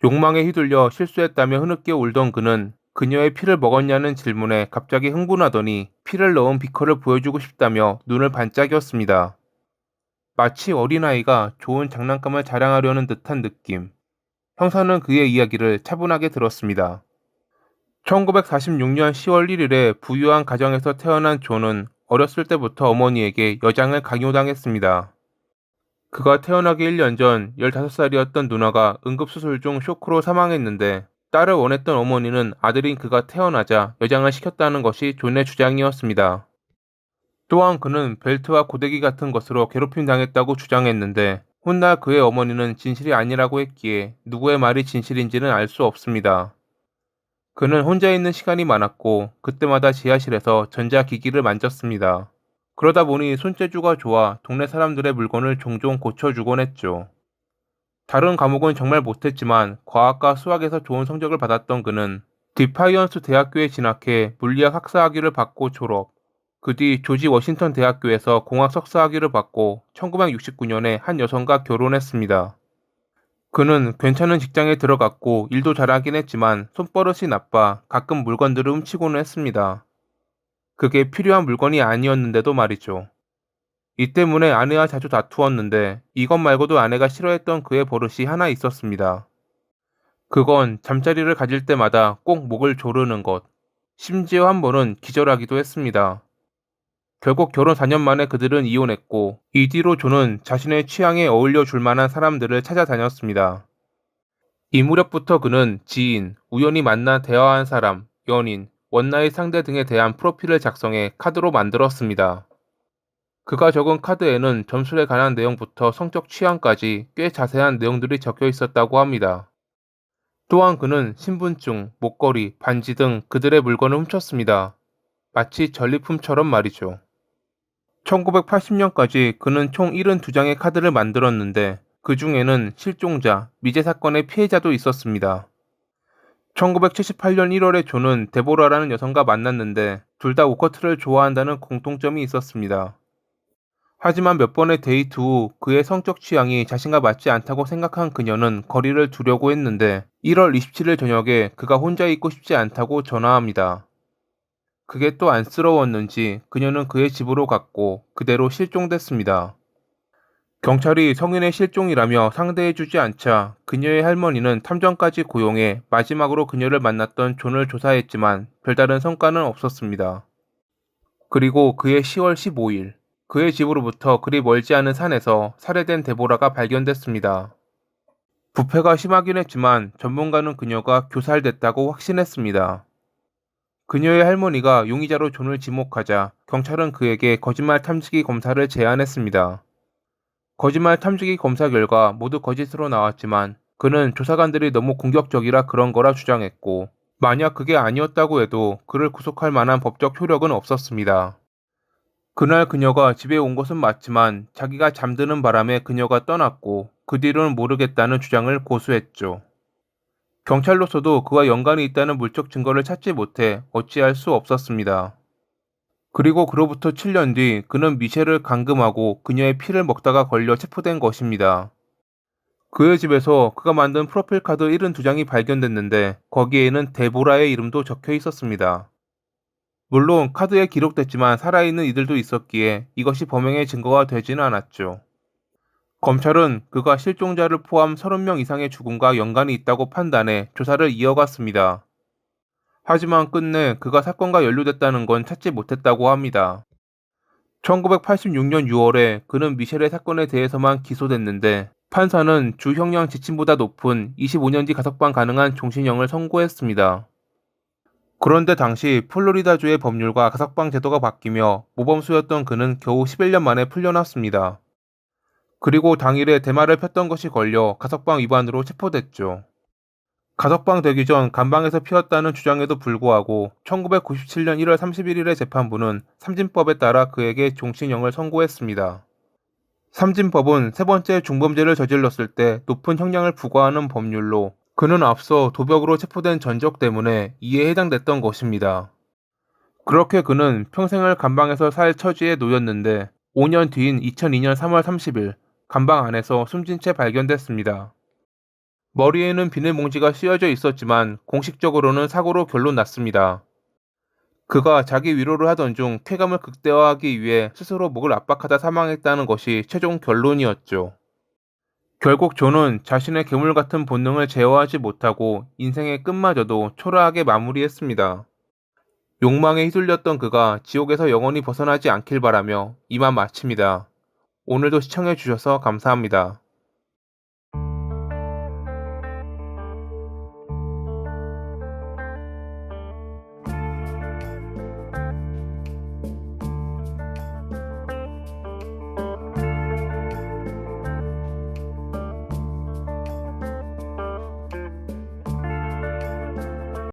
욕망에 휘둘려 실수했다며 흐느껴 울던 그는 그녀의 피를 먹었냐는 질문에 갑자기 흥분하더니 피를 넣은 비커를 보여주고 싶다며 눈을 반짝였습니다. 마치 어린아이가 좋은 장난감을 자랑하려는 듯한 느낌. 형사는 그의 이야기를 차분하게 들었습니다. 1946년 10월 1일에 부유한 가정에서 태어난 존은 어렸을 때부터 어머니에게 여장을 강요당했습니다. 그가 태어나기 1년 전 15살이었던 누나가 응급수술 중 쇼크로 사망했는데 딸을 원했던 어머니는 아들인 그가 태어나자 여장을 시켰다는 것이 존의 주장이었습니다. 또한 그는 벨트와 고데기 같은 것으로 괴롭힘 당했다고 주장했는데 훗날 그의 어머니는 진실이 아니라고 했기에 누구의 말이 진실인지는 알 수 없습니다. 그는 혼자 있는 시간이 많았고 그때마다 지하실에서 전자기기를 만졌습니다. 그러다 보니 손재주가 좋아 동네 사람들의 물건을 종종 고쳐주곤 했죠. 다른 과목은 정말 못했지만 과학과 수학에서 좋은 성적을 받았던 그는 디파이언스 대학교에 진학해 물리학 학사학위를 받고 졸업, 그 뒤 조지 워싱턴 대학교에서 공학 석사학위를 받고 1969년에 한 여성과 결혼했습니다. 그는 괜찮은 직장에 들어갔고 일도 잘하긴 했지만 손버릇이 나빠 가끔 물건들을 훔치고는 했습니다. 그게 필요한 물건이 아니었는데도 말이죠. 이 때문에 아내와 자주 다투었는데 이것 말고도 아내가 싫어했던 그의 버릇이 하나 있었습니다. 그건 잠자리를 가질 때마다 꼭 목을 조르는 것. 심지어 한 번은 기절하기도 했습니다. 결국 결혼 4년 만에 그들은 이혼했고 이 뒤로 존은 자신의 취향에 어울려 줄 만한 사람들을 찾아다녔습니다. 이 무렵부터 그는 지인, 우연히 만나 대화한 사람, 연인, 원나잇 상대 등에 대한 프로필을 작성해 카드로 만들었습니다. 그가 적은 카드에는 점술에 관한 내용부터 성적 취향까지 꽤 자세한 내용들이 적혀 있었다고 합니다. 또한 그는 신분증, 목걸이, 반지 등 그들의 물건을 훔쳤습니다. 마치 전리품처럼 말이죠. 1980년까지 그는 총 72장의 카드를 만들었는데 그 중에는 실종자, 미제 사건의 피해자도 있었습니다. 1978년 1월에 존은 데보라라는 여성과 만났는데 둘 다 오커트를 좋아한다는 공통점이 있었습니다. 하지만 몇 번의 데이트 후 그의 성적 취향이 자신과 맞지 않다고 생각한 그녀는 거리를 두려고 했는데 1월 27일 저녁에 그가 혼자 있고 싶지 않다고 전화합니다. 그게 또 안쓰러웠는지 그녀는 그의 집으로 갔고 그대로 실종됐습니다. 경찰이 성인의 실종이라며 상대해주지 않자 그녀의 할머니는 탐정까지 고용해 마지막으로 그녀를 만났던 존을 조사했지만 별다른 성과는 없었습니다. 그리고 그해 10월 15일 그의 집으로부터 그리 멀지 않은 산에서 살해된 데보라가 발견됐습니다. 부패가 심하긴 했지만 전문가는 그녀가 교살됐다고 확신했습니다. 그녀의 할머니가 용의자로 존을 지목하자 경찰은 그에게 거짓말 탐지기 검사를 제안했습니다. 거짓말 탐지기 검사 결과 모두 거짓으로 나왔지만 그는 조사관들이 너무 공격적이라 그런 거라 주장했고 만약 그게 아니었다고 해도 그를 구속할 만한 법적 효력은 없었습니다. 그날 그녀가 집에 온 것은 맞지만 자기가 잠드는 바람에 그녀가 떠났고 그 뒤로는 모르겠다는 주장을 고수했죠. 경찰로서도 그와 연관이 있다는 물적 증거를 찾지 못해 어찌할 수 없었습니다. 그리고 그로부터 7년 뒤 그는 미셸을 감금하고 그녀의 피를 먹다가 걸려 체포된 것입니다. 그의 집에서 그가 만든 프로필 카드 72장이 발견됐는데 거기에는 데보라의 이름도 적혀 있었습니다. 물론 카드에 기록됐지만 살아있는 이들도 있었기에 이것이 범행의 증거가 되지는 않았죠. 검찰은 그가 실종자를 포함 30명 이상의 죽음과 연관이 있다고 판단해 조사를 이어갔습니다. 하지만 끝내 그가 사건과 연루됐다는 건 찾지 못했다고 합니다. 1986년 6월에 그는 미셸의 사건에 대해서만 기소됐는데 판사는 주 형량 지침보다 높은 25년 뒤 가석방 가능한 종신형을 선고했습니다. 그런데 당시 플로리다주의 법률과 가석방 제도가 바뀌며 모범수였던 그는 겨우 11년 만에 풀려났습니다. 그리고 당일에 대마를 폈던 것이 걸려 가석방 위반으로 체포됐죠. 가석방 되기 전 감방에서 피웠다는 주장에도 불구하고 1997년 1월 31일의 재판부는 삼진법에 따라 그에게 종신형을 선고했습니다. 삼진법은 세 번째 중범죄를 저질렀을 때 높은 형량을 부과하는 법률로 그는 앞서 도벽으로 체포된 전적 때문에 이에 해당됐던 것입니다. 그렇게 그는 평생을 감방에서 살 처지에 놓였는데 5년 뒤인 2002년 3월 30일 감방 안에서 숨진 채 발견됐습니다. 머리에는 비닐봉지가 씌워져 있었지만 공식적으로는 사고로 결론 났습니다. 그가 자기 위로를 하던 중 쾌감을 극대화하기 위해 스스로 목을 압박하다 사망했다는 것이 최종 결론이었죠. 결국 존은 자신의 괴물 같은 본능을 제어하지 못하고 인생의 끝마저도 초라하게 마무리했습니다. 욕망에 휘둘렸던 그가 지옥에서 영원히 벗어나지 않길 바라며 이만 마칩니다. 오늘도 시청해주셔서 감사합니다.